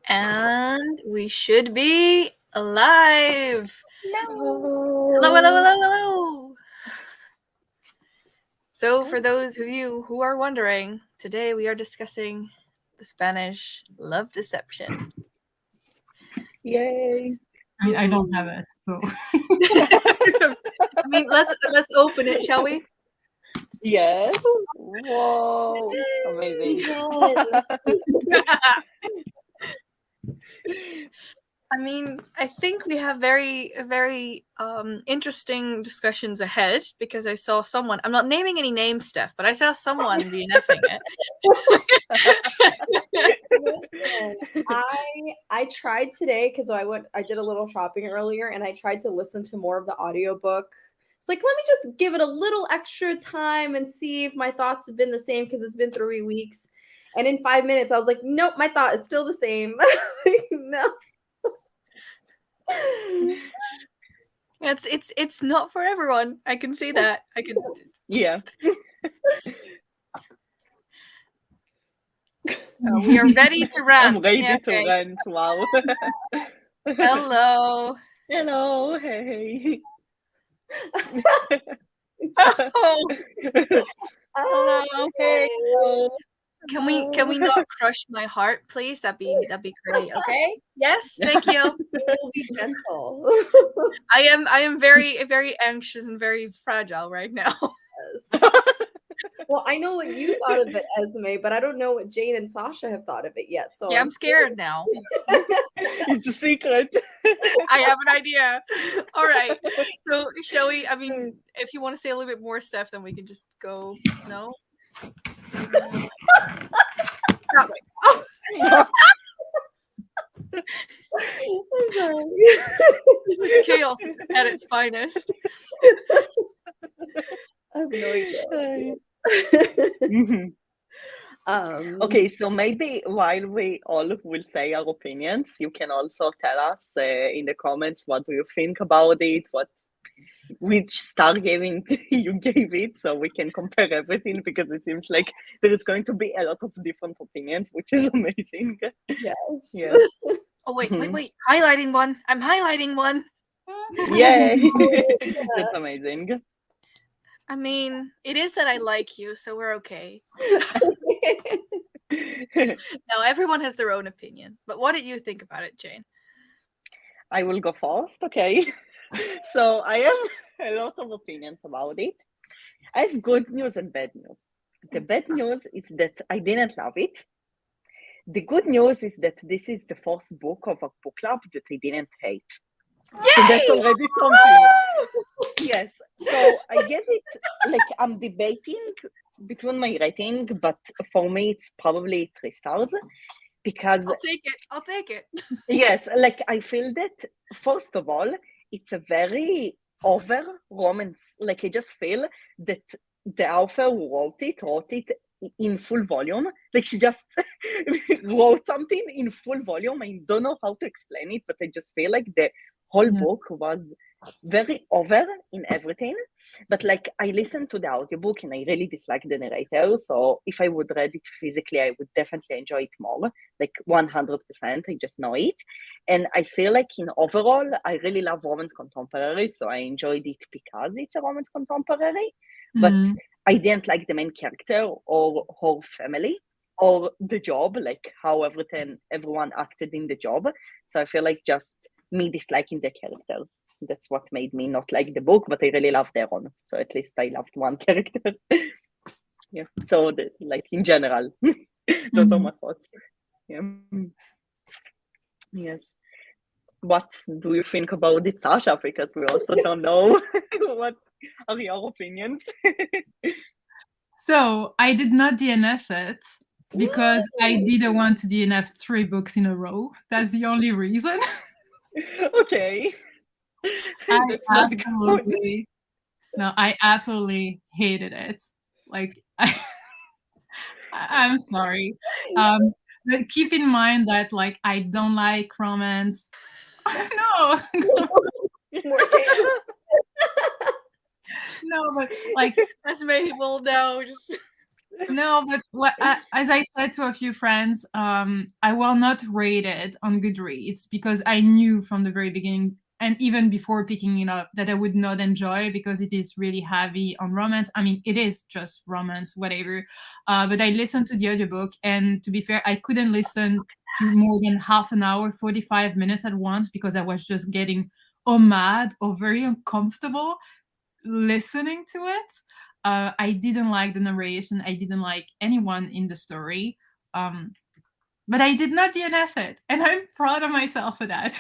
And we should be alive. No. Hello, hello, hello, hello. So for those of you who are wondering, today we are discussing the Spanish love deception. Yay. I mean, I don't have it, so. I mean, let's open it, shall we? Yes. Whoa. Amazing. I mean, I think we have very interesting discussions ahead because I saw someone. I'm not naming any names, Steph, but I saw someone DNFing it. Listen, I tried today because I did a little shopping earlier, and I tried to listen to more of the audiobook. It's like, let me just give it a little extra time and see if my thoughts have been the same because it's been 3 weeks. And in 5 minutes, I was like, nope, my thought is still the same. No. It's not for everyone. I can see that. I can. Yeah. We are ready to rant. I'm ready Yeah, to rant. Wow. Hello. Hello. Hey. Oh. Hello. Hey. Hello. Can we not crush my heart, please? That'd be great. Okay. Yes. Thank you. We'll be gentle. I am very very anxious and very fragile right now. Yes. Well, I know what you thought of it, Esmay, but I don't know what Jane and Sasha have thought of it yet. So Yeah, I'm scared now. It's a secret. I have an idea. All right. So shall we? I mean, if you want to say a little bit more stuff, then we can just go. No. That way. I'm sorry. This is chaos at its finest. I have no idea. Okay, so maybe while we all will say our opinions, you can also tell us in the comments what do you think about it, which star giving you gave it, so we can compare everything, because it seems like there is going to be a lot of different opinions, which is amazing. Yes. Yeah. Oh wait. Highlighting one. I'm highlighting one. Yay! That's amazing. I mean, it is that I like you, so we're okay. Now everyone has their own opinion, but what did you think about it, Jane? I will go first, okay? So I have a lot of opinions about it. I have good news and bad news. The bad news is that I didn't love it. The good news is that this is the first book of a book club that I didn't hate. Yay! So that's already something. Yes. So I gave it, like, I'm debating between my rating, but for me it's probably 3 stars. Because I'll take it. yes, like I feel that first of all, it's a very over romance. Like I just feel that the author who wrote it in full volume. Like she just wrote something in full volume. I don't know how to explain it, but I just feel like the whole book was very over in everything. But like I listened to the audiobook and I really dislike the narrator. So if I would read it physically, I would definitely enjoy it more. Like 100%, I just know it. And I feel like in overall, I really love romance contemporary. So I enjoyed it because it's a romance contemporary. But I didn't like the main character or her family or the job, like how everyone acted in the job. So I feel like just me disliking the characters. That's what made me not like the book, but I really loved Aaron. So at least I loved one character. Yeah. So like in general, those are my thoughts. Yeah. Yes. What do you think about it, Sasha? Because we also don't know what are your opinions. So I did not DNF it because I didn't want to DNF 3 books in a row. That's the only reason. Okay. That's not good. I absolutely hated it. Like I'm sorry. But keep in mind that like I don't like romance. No. No, but like Esmay will now just No, but as I said to a few friends, I will not rate it on Goodreads because I knew from the very beginning, and even before picking it up, that I would not enjoy because it is really heavy on romance. I mean, it is just romance, whatever. But I listened to the audiobook, and to be fair, I couldn't listen to more than half an hour, 45 minutes at once because I was just getting mad or very uncomfortable listening to it. I didn't like the narration. I didn't like anyone in the story. But I did not DNF it, and I'm proud of myself for that.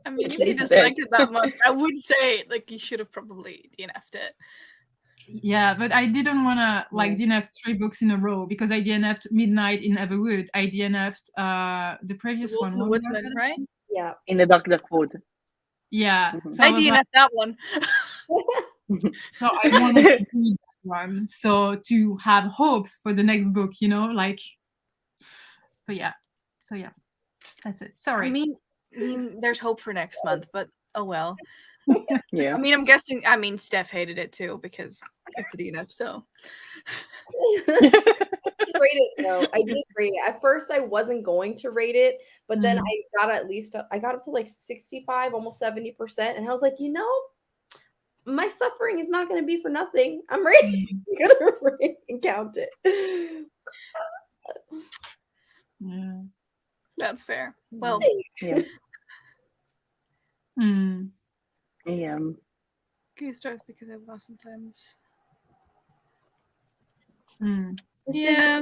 I mean, At if you least disliked it that much, I would say like you should have probably DNF'd it. Yeah, but I didn't want to like DNF 3 books in a row because I DNF'd Midnight in Everwood. I DNF'd the previous Wolf one. and the what was Woodsman, it? right? Yeah. In the Dark Wood. Yeah. Mhm. So I I was like, DNF'd that one. so I wanted to read that one. So to have hopes for the next book, you know, like, but yeah. So yeah, that's it. Sorry. I mean, there's hope for next month, but oh well. Yeah. I mean, I'm guessing. I mean, Steph hated it too because it's a DNF. So Rate it though. I did rate it. At first, I wasn't going to rate it, but then I got up to like 65, almost 70%, and I was like, you know, my suffering is not going to be for nothing. I'm ready. I'm gonna rate and count it. Yeah. that's fair. Well, Yeah. Mm. Yeah. Goose starts because I will sometimes. Mm. Yeah.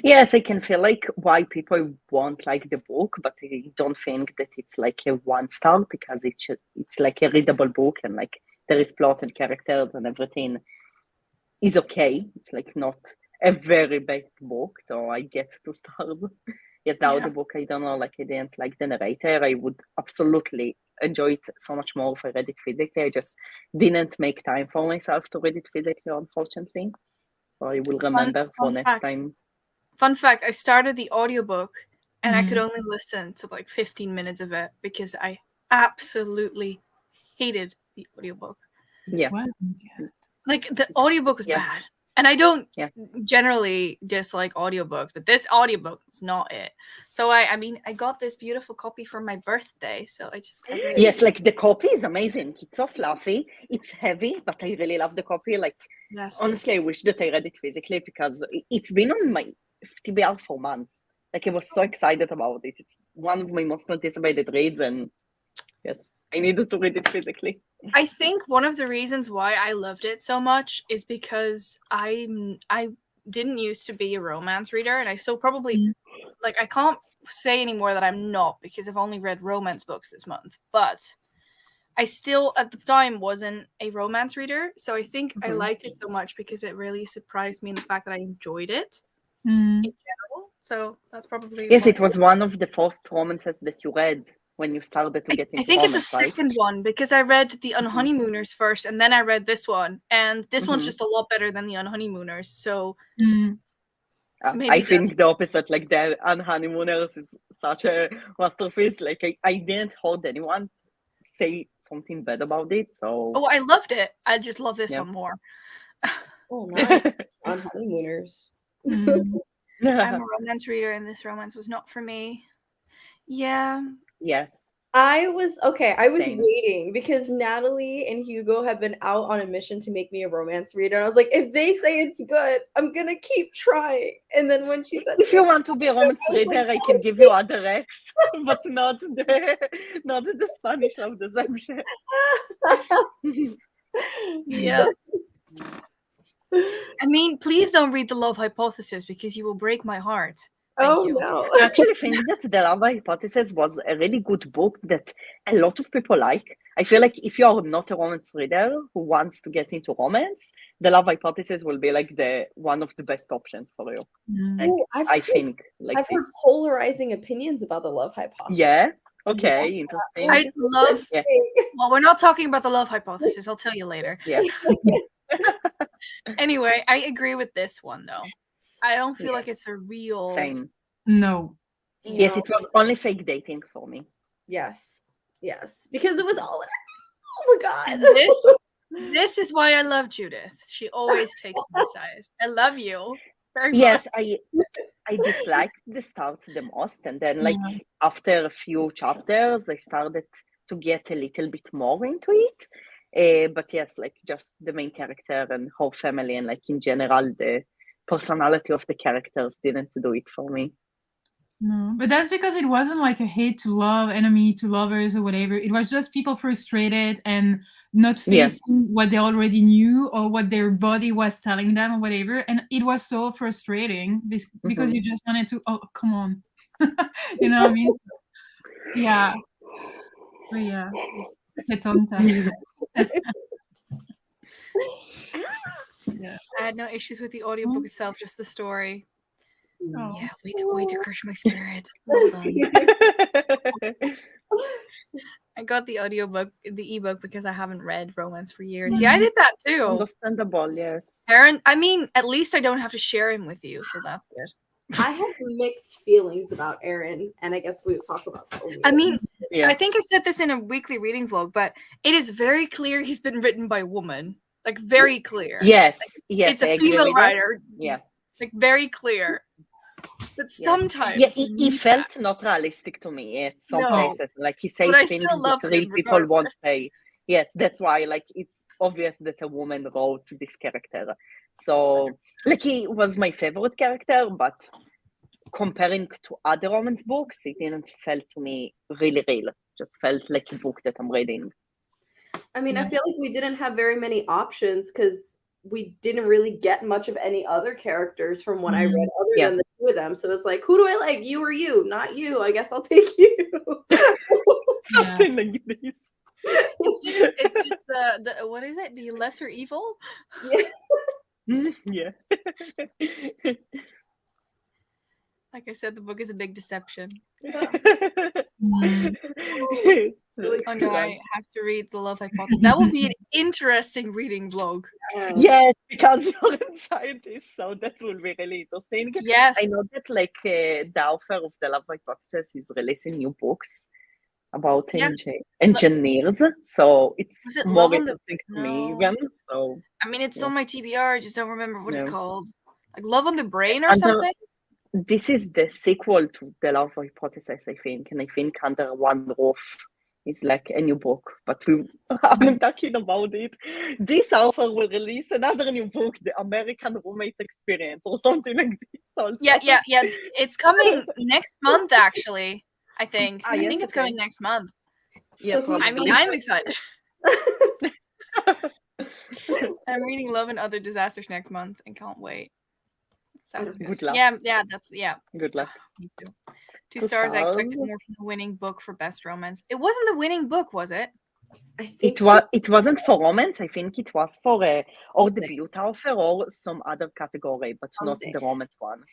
Yes, I can feel like why people won't like the book, but I don't think that it's like a 1-star because it's like a readable book and like there is plot and characters and everything is okay. It's like not a very bad book, so I get 2 stars. Yes, the audiobook, I don't know, like I didn't like the narrator. I would absolutely enjoy it so much more if I read it physically. I just didn't make time for myself to read it physically, unfortunately. So I will remember for next time. Fun fact, I started the audiobook and I could only listen to like 15 minutes of it because I absolutely hated the audiobook. Yeah. It wasn't good. Like the audiobook was bad. And I don't Yeah. generally dislike audiobooks, but this audiobook was not it. So I mean, I got this beautiful copy for my birthday, so I just Yes, like the copy is amazing. It's so fluffy. It's heavy, but I really love the copy. Like, honestly, I wish that I read it physically because it's been on my TBR for months. Like, I was so excited about it. It's one of my most anticipated reads, and yes, I needed to read it physically. I think one of the reasons why I loved it so much is because I didn't used to be a romance reader, and I still probably like I can't say anymore that I'm not because I've only read romance books this month, but I still at the time wasn't a romance reader, so I think I liked it so much because it really surprised me in the fact that I enjoyed it in general. So that's probably yes, it was one of the first romances that you read when you started to get into I think romance, it's the second one because I read the Unhoneymooners first and then I read this one, and this one's just a lot better than the Unhoneymooners. So maybe I think the opposite. Like the Unhoneymooners is such a masterpiece. Like I didn't hold anyone say something bad about it. So I loved it. I just love this one more. Oh, nice. On Honeymooners. I'm a romance reader, and this romance was not for me. Yeah. Yes. I was Same. waiting because Natalie and Hugo have been out on a mission to make me a romance reader. And I was like, if they say it's good, I'm gonna keep trying. And then when she said, if you want to be a romance reader, I can give you other X, but not the Spanish love deception. Yeah. I mean, please don't read The Love Hypothesis because you will break my heart. Thank you. No. I actually think that The Love Hypothesis was a really good book that a lot of people like. I feel like if you're not a romance reader who wants to get into romance, The Love Hypothesis will be like one of the best options for you. I've heard polarizing opinions about The Love Hypothesis. Yeah. Okay. Interesting. I love. Yeah. Well, we're not talking about The Love Hypothesis. I'll tell you later. Yeah. Anyway, I agree with this one though. I don't feel like it's a real. Same. No. Yes, it was only fake dating for me. Yes. Because it was all. Oh my god. And this This is why I love Judith. She always takes my side. I love you very Yes, much. I disliked the start the most, and then like after a few chapters, I started to get a little bit more into it. But yes, like just the main character and her family, and like in general, the personality of the characters didn't do it for me. No, but that's because it wasn't like a hate to love, enemy to lovers or whatever. It was just people frustrated and not facing what they already knew or what their body was telling them or whatever. And it was so frustrating because you just wanted to, oh, come on. You know what I mean? Yeah. But yeah. It's on time. Yeah. I had no issues with the audiobook itself, just the story. Oh. Yeah, way to crush my spirit. Well done. I got the ebook because I haven't read romance for years. Yeah, I did that too. Understandable, yes. Aaron, I mean, at least I don't have to share him with you, so that's good. I have mixed feelings about Aaron, and I guess we'll talk about that later. I mean, I think I said this in a weekly reading vlog, but it is very clear he's been written by a woman. Like, very clear. Yes, like, yes, it's a female writer. Yeah. Like, very clear. But sometimes... Yeah, it felt not realistic to me at some places. Like, he said things that real people won't say. Yes, that's why, like, it's obvious that a woman wrote this character. So, like, he was my favorite character, but comparing to other romance books, it didn't feel to me really real. Just felt like a book that I'm reading. I mean, I feel like we didn't have very many options because we didn't really get much of any other characters from what I read other than the two of them. So it's like, who do I like? You or you? Not you. I guess I'll take you. Something like this. It's just the what is it? The lesser evil? Yeah. Like I said, the book is a big deception. Oh no, I have to read The Love Hypothesis. That will be an interesting reading vlog. Yes, because you're a scientist, so that will be really interesting. Yes. I know that like the author of The Love Hypothesis is releasing new books about engineers, so it's more interesting to me even. So I mean, it's on my TBR. I just don't remember what it's called. Like Love on the Brain or something? This is the sequel to The Love Hypothesis, I think, and I think Under One Roof is like a new book, but we aren't talking about it. This author will release another new book, The American Roommate Experience, or something like this. Also. Yeah. It's coming next month, actually. I think. I think it's coming next month. Yeah, so, I mean, I'm excited. I'm reading Love and Other Disasters next month and can't wait. Sounds good. Good luck. Yeah, Good luck. Me too. 2 stars. I expected more from the winning book for best romance. It wasn't the winning book, was it? I think it wasn't for romance. I think it was for or debut author or some other category, but not the romance one.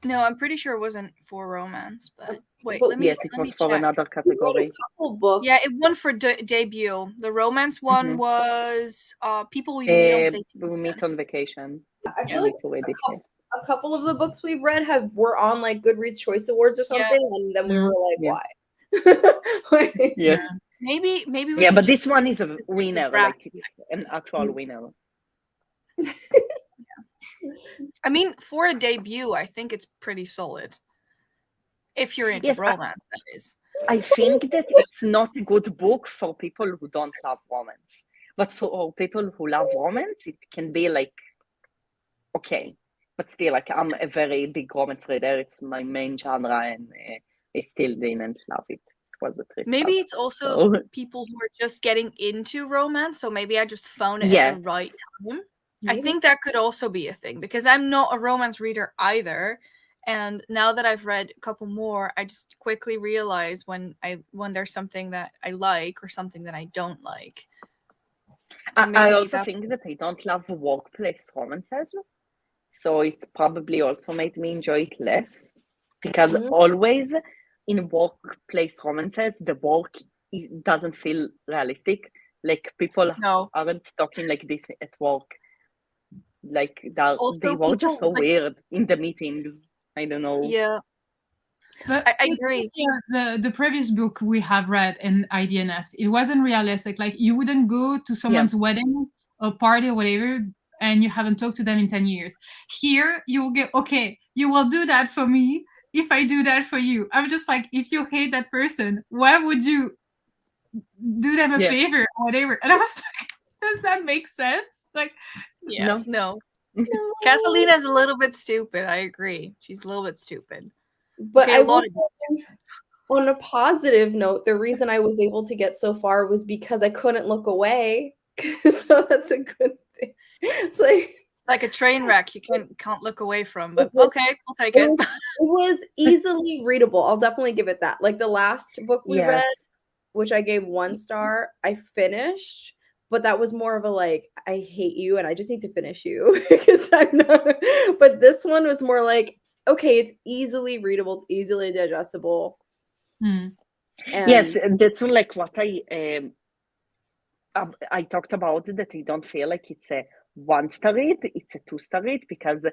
No, I'm pretty sure it wasn't for romance. But wait, it was for another category. A couple books. Yeah, it won for debut. The romance one was People We Meet on Vacation. I feel like a couple of the books we've read were on like Goodreads Choice Awards or something, and then we were like, why? Yes. Maybe. But this one is a winner. Like it's an actual winner. I mean, for a debut, I think it's pretty solid. If you're into romance, that is. I think that it's not a good book for people who don't love romance, but for people who love romance, it can be like okay. But still, like I'm a very big romance reader. It's my main genre, and I still didn't love it. It was a trist. Maybe it's also people who are just getting into romance. So maybe I just found it at the right time. I think that could also be a thing because I'm not a romance reader either. And now that I've read a couple more, I just quickly realize when there's something that I like or something that I don't like. I also think that I don't love workplace romances. So it probably also made me enjoy it less because always in workplace romances, the work doesn't feel realistic. Like people aren't talking like this at work. Like they were just so weird in the meetings. I don't know. Yeah. But I agree. The previous book we have read in IDNF, it wasn't realistic. Like you wouldn't go to someone's wedding a party or whatever, and you haven't talked to them in 10 years. Here, you will get, okay, you will do that for me if I do that for you. I'm just like, if you hate that person, why would you do them a favor or whatever? And I was like, does that make sense? Like, no. Catalina is a little bit stupid. I agree. She's a little bit stupid. But I will say, on a positive note, the reason I was able to get so far was because I couldn't look away. So that's a good thing. It's like a train wreck you can't look away from, but okay, I'll take it. It was easily readable. I'll definitely give it that. Like the last book we read, which I gave 1 star, I finished, but that was more of a like, I hate you and I just need to finish you because I'm not. But this one was more like, okay, it's easily readable, it's easily digestible. Yes, that's like what I talked about, that I don't feel like it's a 1-star read, it's a 2-star read, because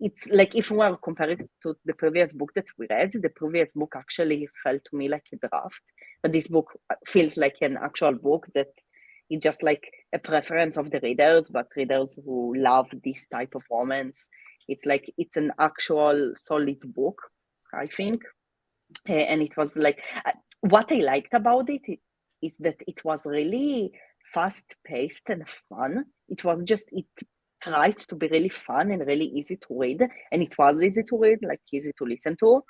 it's like, if we are comparing to the previous book that we read, the previous book actually felt to me like a draft, but this book feels like an actual book that is just like a preference of the readers, but readers who love this type of romance. It's like, it's an actual solid book, I think. And it was like, what I liked about it is that it was really fast-paced and fun. It tried to be really fun and really easy to read, and it was easy to read, like easy to listen to.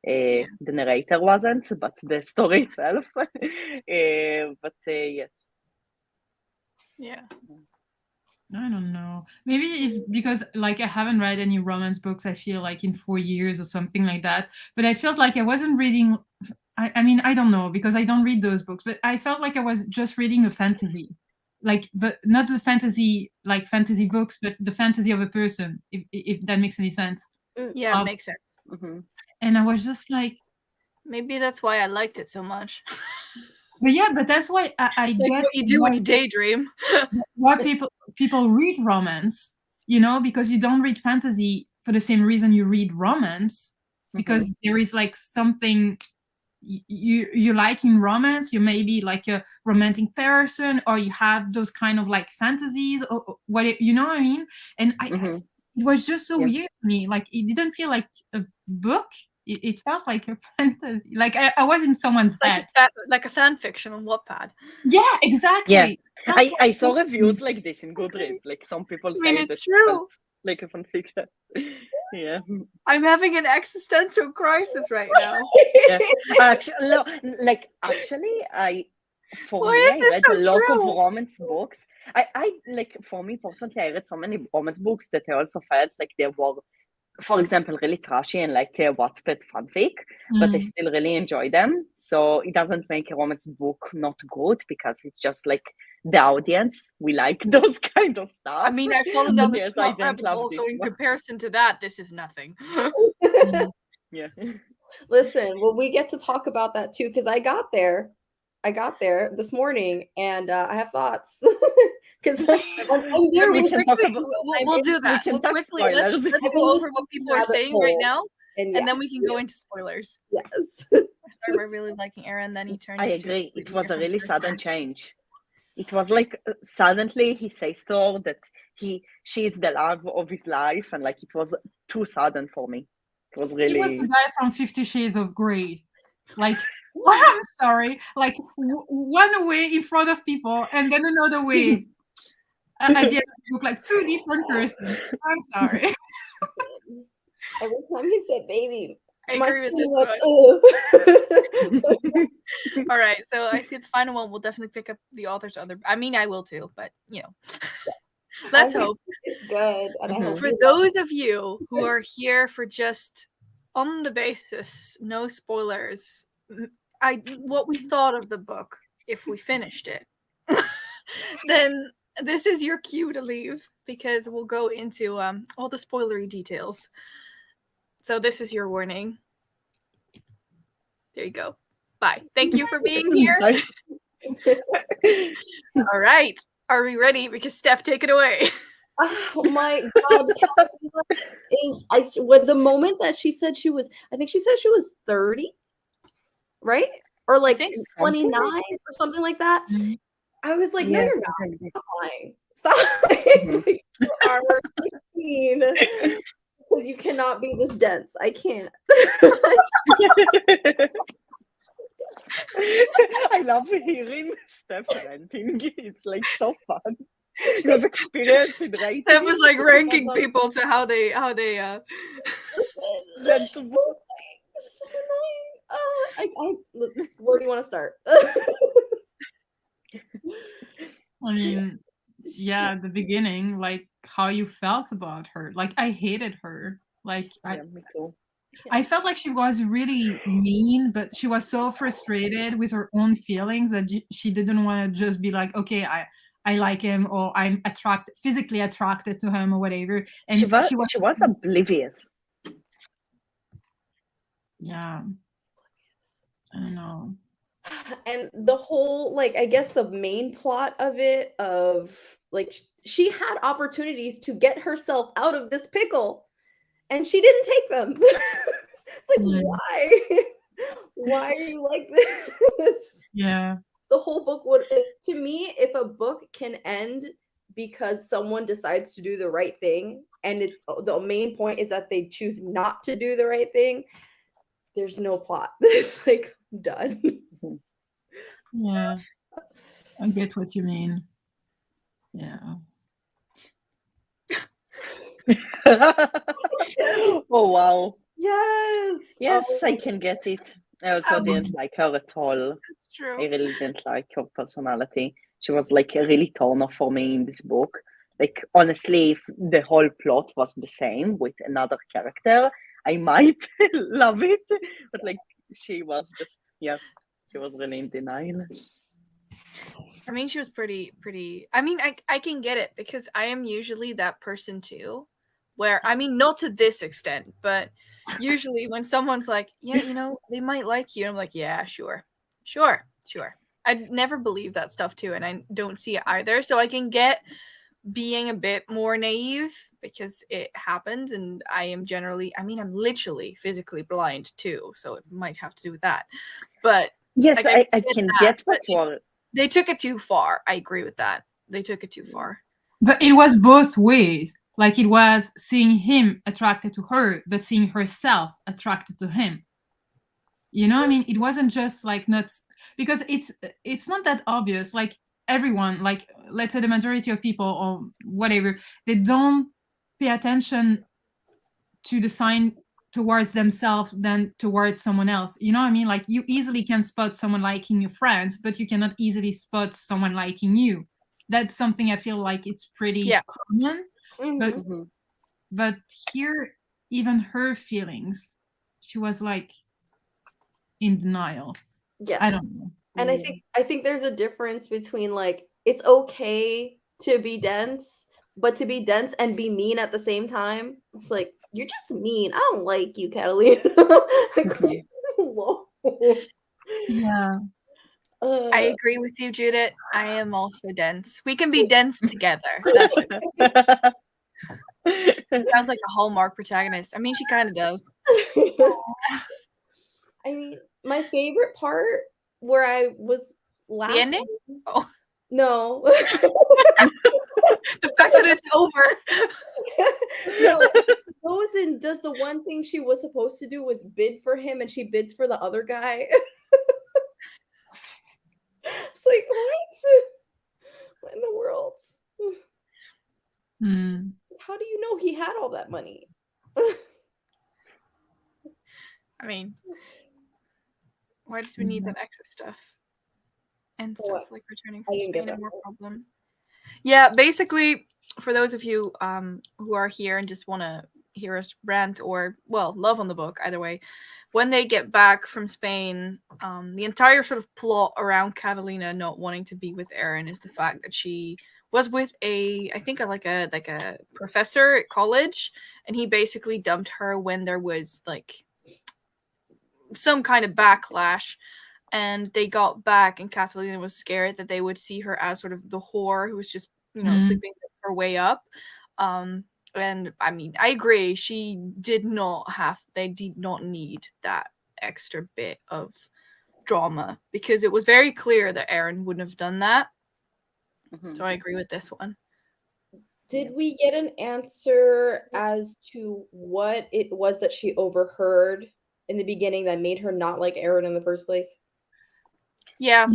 The narrator wasn't, but the story itself. But yes. Yeah. I don't know. Maybe it's because like I haven't read any romance books, I feel like, in 4 years or something like that. But I felt like I wasn't reading. I mean, I don't know, because I don't read those books, but I felt like I was just reading a fantasy. Like, but not the fantasy, like fantasy books, but the fantasy of a person, if that makes any sense. Yeah, it makes sense. And I was just like, maybe that's why I liked it so much. But yeah, but that's why I like get what you do when you daydream. Why people read romance, you know, because you don't read fantasy for the same reason you read romance, because there is like something you like in romance. You may be like a romantic person, or you have those kind of like fantasies, or what, you know what I mean? And it was just so weird to me. Like, it didn't feel like a book. It felt like a fantasy. Like I was in someone's head. Like a fan fiction on Wattpad. Yeah, exactly. Yeah. I saw reviews like this in Goodreads. Like, some people say it's true. Like a fan fiction. Yeah. I'm having an existential crisis right now. Yeah. Actually, I read a lot of romance books. I like, for me personally, I read so many romance books that I also felt like they were, for example, really trashy and like a Wattpad fanfic, but I still really enjoy them. So it doesn't make a romance book not good, because it's just like the audience, we like those kind of stuff. I mean, I've fallen down the small rabbit hole, so in comparison to that, this is nothing. Yeah. Listen, well, we get to talk about that too, because I got there this morning, and I have thoughts. Because I'm there. We'll do that. We'll quickly let's go over what people are saying right now, and then we can go into spoilers. Yes. I started by really liking Aaron, then he turned. I agree. It was a really sudden change. It was like, suddenly he says to her that she is the love of his life, and like, it was too sudden for me. It was really. He was the guy from 50 Shades of Grey. Like, I'm sorry, like one way in front of people, and then another way. At the end, you look like 2 different persons. I'm sorry. Every time he said baby, I agree with this one. All right, so I see the final one. We'll definitely pick up the author's other. I mean, I will too, but you know, let's hope it's good. And for those of you who are here for just on the basis, no spoilers, what we thought of the book if we finished it, then this is your cue to leave, because we'll go into all the spoilery details. So this is your warning. There you go. Bye. Thank you for being here. All right. Are we ready? Because Steph, take it away. Oh my God. With the moment that she said she was, I think she said she was 30, right? Or like 29 or something like that. I was like, no, Yes, you're not. something like Stop lying. Stop lying. Like, you are 16 because you cannannot be this dense. I can't. this. I love hearing Steph ranting. It's like so fun. You have experience in writing. Steph was like ranking That's people to how they That's so annoying. Where do you want to start? I mean, yeah, at the beginning, like how you felt about her. Like I hated her. Like yeah, me too. I felt like she was really mean, but she was so frustrated with her own feelings that she didn't want to just be like, okay, I like him, or I'm physically attracted to him, or whatever. And She was oblivious. Yeah, I don't know. And the whole, like, I guess the main plot of it, of like, she had opportunities to get herself out of this pickle and she didn't take them. It's like, why? Why are you like this? Yeah. The whole book would, to me, if a book can end because someone decides to do the right thing, and it's the main point is that they choose not to do the right thing, there's no plot. It's like done. Yeah, I get what you mean. Yeah. Oh wow. Yes. Yes, I can get it. I also didn't like her at all. That's true. I really didn't like her personality. She was like a really turn off for me in this book. Like honestly, if the whole plot was the same with another character, I might love it. But like she was just she was really in denial. I mean, she was pretty. I mean, I can get it because I am usually that person too, where I mean, not to this extent, but usually when someone's like, yeah, you know, they might like you, I'm like, yeah, sure. I never believe that stuff too, and I don't see it either. So I can get being a bit more naive because it happens, and I am generally, I mean, I'm literally physically blind too, so it might have to do with that. But yes, like, I can get what you're. They took it too far. I agree with that. They took it too far. But it was both ways. Like it was seeing him attracted to her, but seeing herself attracted to him. You know, I mean, it wasn't just like not because it's not that obvious. Like everyone, like let's say the majority of people or whatever, they don't pay attention to the sign towards themselves than towards someone else. You know what I mean? Like you easily can spot someone liking your friends, but you cannot easily spot someone liking you. That's something I feel like it's pretty common. But here, even her feelings, she was like in denial. Yes. I don't know. And I think there's a difference between like it's okay to be dense, but to be dense and be mean at the same time, it's like you're just mean. I don't like you, Catalina. Yeah. I agree with you, Judith. I am also dense. We can be dense together. That's sounds like a Hallmark protagonist. I mean, she kind of does. I mean, my favorite part where I was laughing. The ending? Oh. No. The fact that it's over. No, goes and does the one thing she was supposed to do was bid for him, and she bids for the other guy. It's like, what in the world? How do you know he had all that money? I mean, why did we need that extra stuff? And stuff like returning from Spain and more problem. Yeah, basically, for those of you who are here and just want to hear us rant or, well, love on the book, either way, when they get back from Spain, the entire sort of plot around Catalina not wanting to be with Aaron is the fact that she was with a professor at college, and he basically dumped her when there was like some kind of backlash. And they got back, and Catalina was scared that they would see her as sort of the whore who was just, you know, sleeping her way up. And I mean, I agree. They did not need that extra bit of drama because it was very clear that Aaron wouldn't have done that. Mhm. So I agree with this one. Did we get an answer as to what it was that she overheard in the beginning that made her not like Aaron in the first place? Yeah.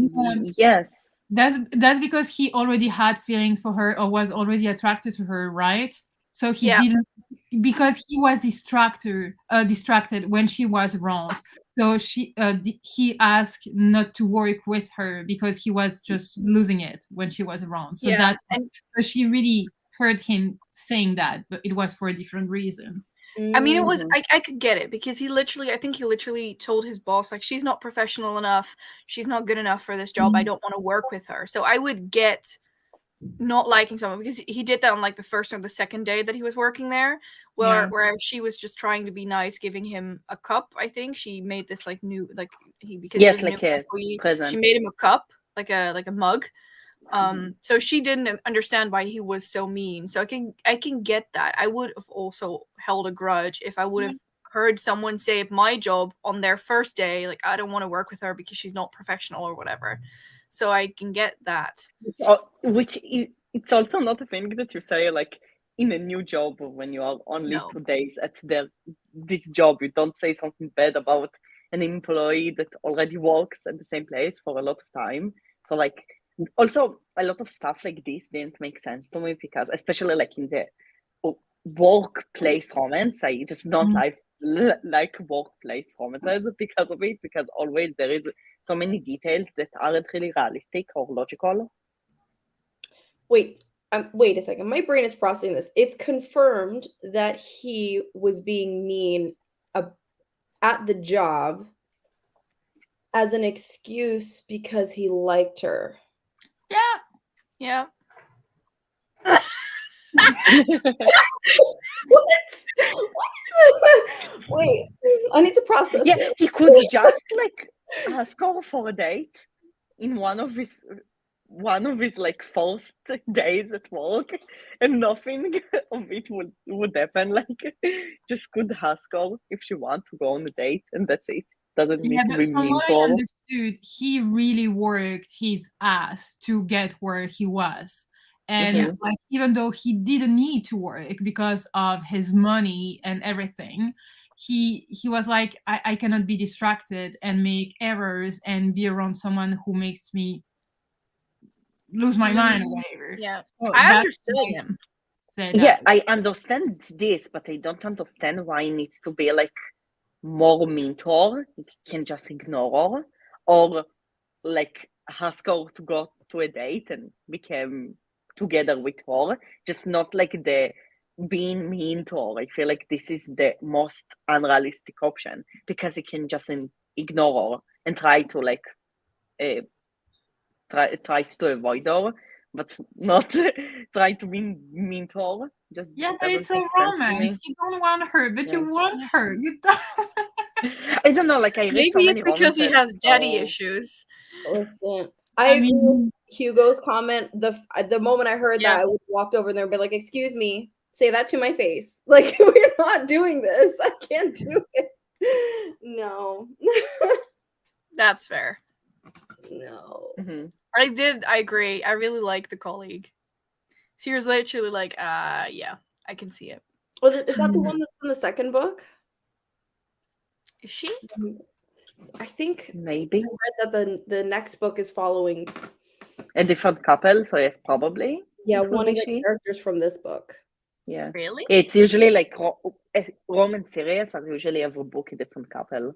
Yes. That's because he already had feelings for her or was already attracted to her, right? So he Yeah. didn't, because he was distracted when she was wrong. So he asked not to work with her because he was just losing it when she was around. So Yeah. that's why. And So she really heard him saying that, but it was for a different reason. I mean, it was, Mhm. I could get it because I think he literally told his boss, like, she's not professional enough. She's not good enough for this job. I don't want to work with her. So I would get not liking someone because he did that on like the first or the second day that he was working there, where she was just trying to be nice, giving him a cup. I think she made this like new, like because Yes, he was a new like a employee, she present. made him a cup, like a mug. So she didn't understand why he was so mean. So I can get that. I would have also held a grudge if I would have heard someone say at my job on their first day, like, I don't want to work with her because she's not professional or whatever. So I can get that. Which it's also not a thing that you say like in a new job or when you are only No. 2 days at this job. You don't say something bad about an employee that already works at the same place for a lot of time. So like also a lot of stuff like this didn't make sense to me because especially like in the workplace romance, I just don't like workplace romances because of it, because always there is so many details that aren't really realistic or logical. Wait a second. My brain is processing this. It's confirmed that he was being mean at the job as an excuse because he liked her. Yeah. What? Wait, I need to process Yeah, it. he could just like ask her for a date in one of his like first days at work, and nothing of it would happen. Like just could ask her if she wants to go on a date, and that's it. Doesn't need Yeah, to but be from mean what to I her. understood, he really worked his ass to get where he was. And like, even though he didn't need to work because of his money and everything, he was like, I cannot be distracted and make errors and be around someone who makes me lose my mind or whatever. Yeah. So I that's understood why him. he said Yeah, that. I understand this, but I don't understand why it needs to be like more mean to her. You can just ignore her, or like ask her to go to a date and become together with her. Just not like the being mean to her. I feel like this is the most unrealistic option because you can just ignore her and try to like try to avoid her, but not try to be mean to her. Just Yeah, but doesn't it's a make sense to me. romance. You don't want her, but Yeah. you want her. You don't. I don't know, like I read Maybe so it's many because he romances, has daddy so issues. Listen, I I agree mean, with Hugo's comment. The moment I heard Yeah. that, I would walked over there and be like, "Excuse me, say that to my face. Like, we're not doing this. I can't do it. No, That's fair. no." mhm. I agree. I really like the colleague. She was literally like, yeah, I can see it. Is that the one that's in the second book? Is she? I think Maybe I read that the next book is following. a different couple, so yes, probably Yeah, it will one be of the she. characters from this book. Yeah, Really? it's usually like romance series are usually every book a different couple.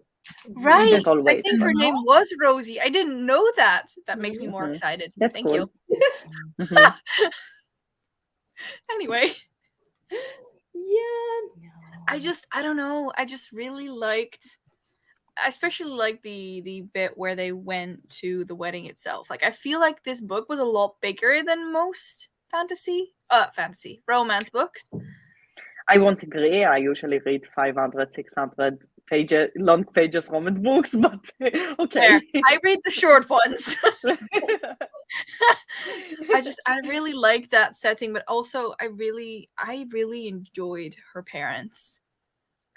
Right. That's I always think her fun. name was Rosie. I didn't know that. That makes me more Mhm. excited. That's Thank cool. you. Mhm. Anyway, Yeah. I don't know. I just really liked, I especially like the bit where they went to the wedding itself. Like, I feel like this book was a lot bigger than most fantasy romance books. I won't agree. I usually read 500, 600 pages, long pages romance books, but okay. There, I read the short ones. I really like that setting, but also I really enjoyed her parents.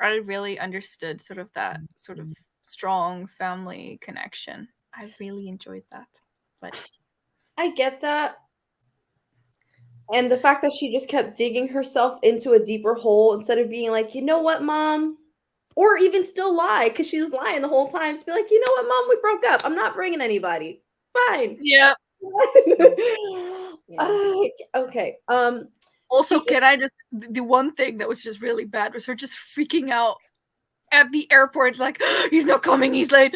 I really understood sort of that sort of strong family connection. I really enjoyed that. But I get that. And the fact that she just kept digging herself into a deeper hole instead of being like, you know what, Mom? Or even still lie, because she was lying the whole time. Just be like, you know what, Mom? We broke up. I'm not bringing anybody. Fine. Yeah. Okay. Also, can I just the one thing that was just really bad was her just freaking out at the airport, like he's not coming, he's late,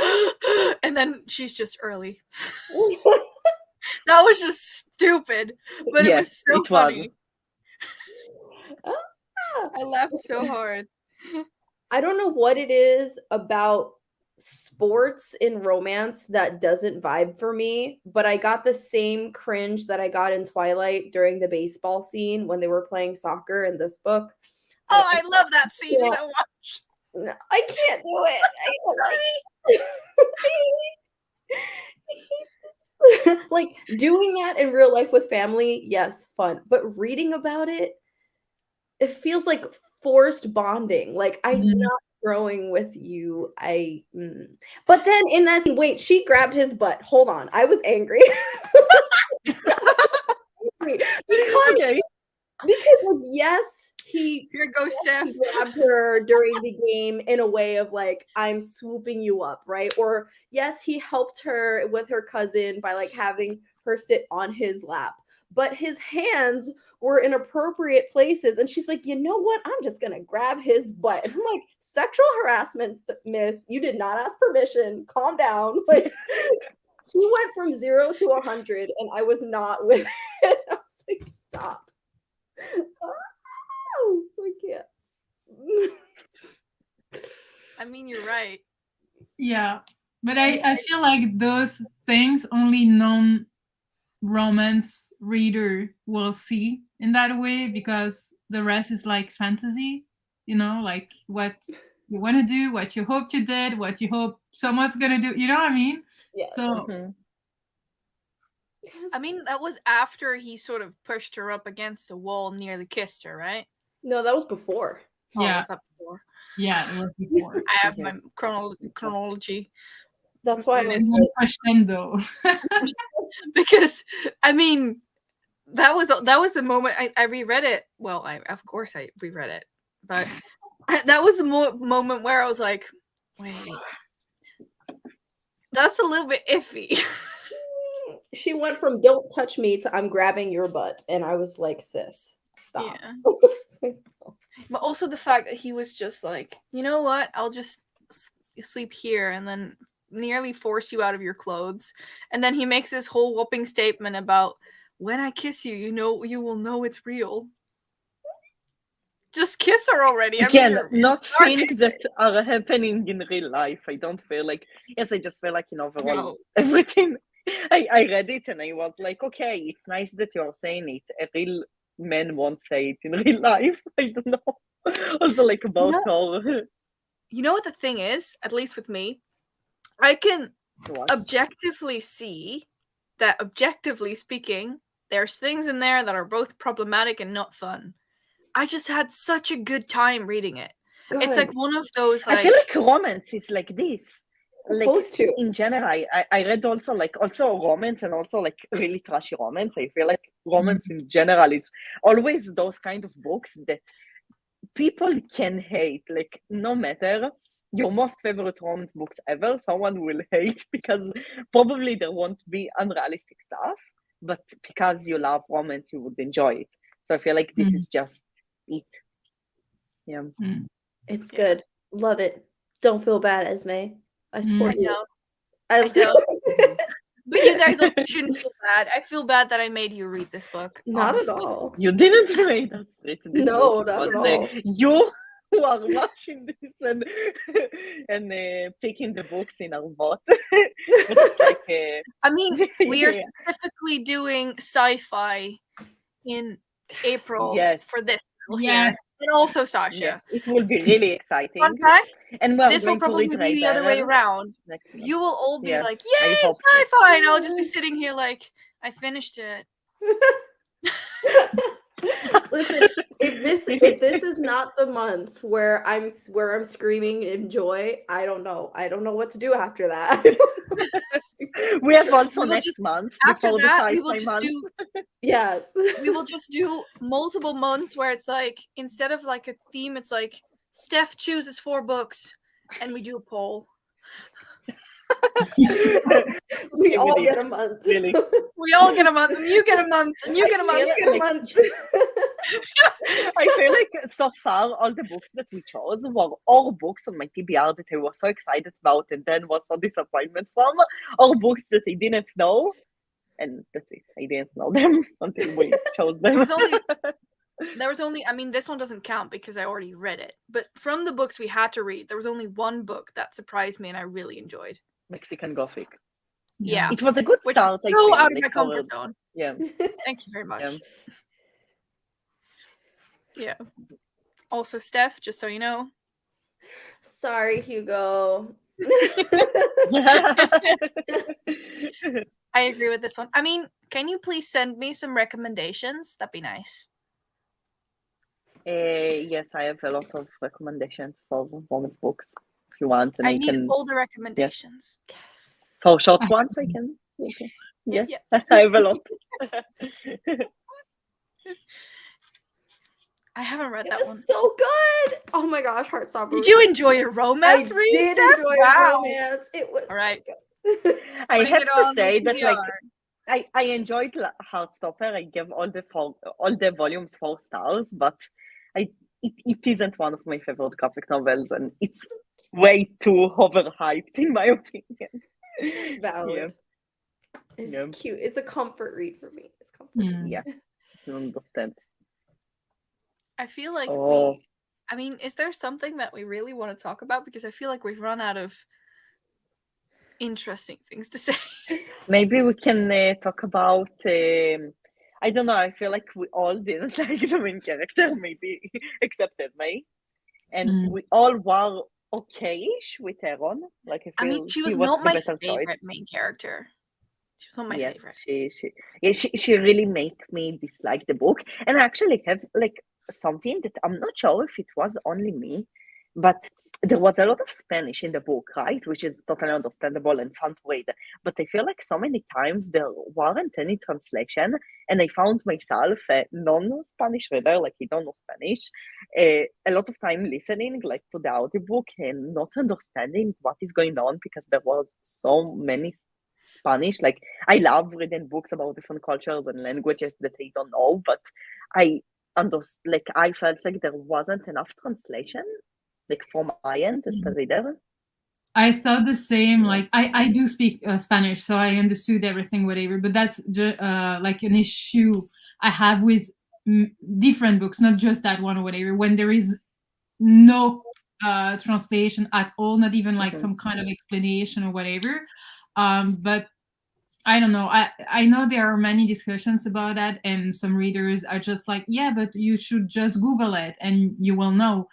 and then she's just early. That was just stupid, but it was so funny. I laughed so hard. I don't know what it is about sports in romance that doesn't vibe for me, but I got the same cringe that I got in Twilight during the baseball scene when they were playing soccer in this book. Oh, I love that scene so much. No, I can't do it. Like doing that in real life with family, yes, fun. But reading about it, it feels like forced bonding. Like I'm not growing with you. But then in that scene, wait, she grabbed his butt. Hold on, I was angry. Because like, yes, here goes Steph. He grabbed her during the game in a way of like, I'm swooping you up, right? Or yes, he helped her with her cousin by like having her sit on his lap, but his hands were in appropriate places, and she's like, you know what? I'm just gonna grab his butt. And I'm like, sexual harassment, miss. You did not ask permission. Calm down. Like, he went from 0 to 100, and I was not with it. I was like, stop. Oh, I can't. I mean, you're right. Yeah, but I feel like those things only non-romance reader will see in that way, because the rest is like fantasy, you know, like what you want to do, what you hoped you did, what you hope someone's gonna do, you know what I mean? Yeah. So I mean, that was after he sort of pushed her up against the wall, nearly kissed her, right? No, that was before. Yeah. Was that before? Yeah, it was before. I have my chronology. That's why I pushed him though. Because I mean, that was the moment I reread it. Well, of course I reread it, but that was the moment where I was like, wait, that's a little bit iffy. She went from "don't touch me" to "I'm grabbing your butt," and I was like, sis, stop. Yeah. But also the fact that he was just like, you know what, I'll just sleep here and then nearly force you out of your clothes. And then he makes this whole whopping statement about, when I kiss you, you will know it's real. Just kiss her already. Again, not things that are happening in real life. I don't feel like, yes, I just feel like in overall everything. I read it and I was like, okay, it's nice that you're saying it. A real man won't say it in real life. I don't know. Also, like about her. You know what the thing is? At least with me, I can objectively see that, objectively speaking, there's things in there that are both problematic and not fun. I just had such a good time reading it. Good. It's like one of those. Like, I feel like romance is like this. Supposed to. In general, I read also romance and also like really trashy romance. I feel like romance in general is always those kind of books that people can hate. Like no matter your most favorite romance books ever, someone will hate because probably there won't be unrealistic stuff, but because you love romance, you would enjoy it. So I feel like this is just it. Yeah. It's good. Love it. Don't feel bad, Esmay. I support you. I don't. But you guys also shouldn't feel bad. I feel bad that I made you read this book. Not honestly. At all. You didn't make us read this book. No, not at all. You who are watching this and picking the books in our bot. It's like, I mean, we are specifically doing sci-fi in April for this. Yes. And also Sasha. Yes, it will be really exciting. Fun fact, and this will probably be the other way around. You will all be like, yay, sci-fi! So. And I'll just be sitting here like, I finished it. Listen, if this is not the month where I'm screaming in joy, I don't know what to do after that. We have also next month after before that, the we will sci-fi month. Yes. We will just do multiple months where it's like, instead of like a theme, it's like Steph chooses 4 books and we do a poll. We all Really, get a month. really. We all get a month, and you get a month, and you I get a month. feel You get a like- month. I feel like so far all the books that we chose were all books on my TBR that I was so excited about and then was so disappointment from, or books that I didn't know, and that's it. I didn't know them until we chose them. There was only, I mean, this one doesn't count because I already read it, but from the books we had to read, there was only one book that surprised me and I really enjoyed. Mexican Gothic. Yeah. It was a good Which start. is I so feel, out of like, my comfort zone. Yeah. Thank you very much. Yeah. Yeah. Also, Steph, just so you know. Sorry, Hugo. I agree with this one. I mean, can you please send me some recommendations? That'd be nice. Yes, I have a lot of recommendations for romance books. If you want, and I I need can all the recommendations. for short ones. I can. Okay. Yeah, Yeah. I have a lot. I haven't read It that was one. so good. Oh my gosh, Heartstopper. Did you enjoy your I romance read? did Steph? enjoy Wow. romance. It was All right. so good. I Putting have it to on say the that, like, TBR. I enjoyed Heartstopper. I gave all the volumes 4 stars, but it isn't one of my favorite graphic novels, and it's way too overhyped in my opinion. Valid. It's Yeah. cute. It's a comfort read for me. It's comfort. Yeah, I understand. I feel like Oh. I mean, is there something that we really want to talk about? Because I feel like we've run out of interesting things to say. Maybe we can talk about. I don't know. I feel like we all didn't like the main character, maybe except Esmay, and we all were okay-ish with Aaron. Like, I I feel mean, she he was was not the my better choice. favorite main character. She was not my favorite. She really made me dislike the book, and I actually have like something that I'm not sure if it was only me, but there was a lot of Spanish in the book, right? Which is totally understandable and fun to read. But I feel like so many times there weren't any translation, and I found myself a non-Spanish reader, like I don't know Spanish, a lot of time listening like to the audiobook and not understanding what is going on because there was so many Spanish. Like, I love reading books about different cultures and languages that I don't know, but I felt like there wasn't enough translation, like from my end as the reader. I thought the same. Like, I do speak Spanish, so I understood everything, whatever. But that's like an issue I have with different books, not just that one or whatever. When there is no translation at all, not even like some kind of explanation or whatever. But I don't know. I know there are many discussions about that, and some readers are just like, yeah, but you should just Google it and you will know.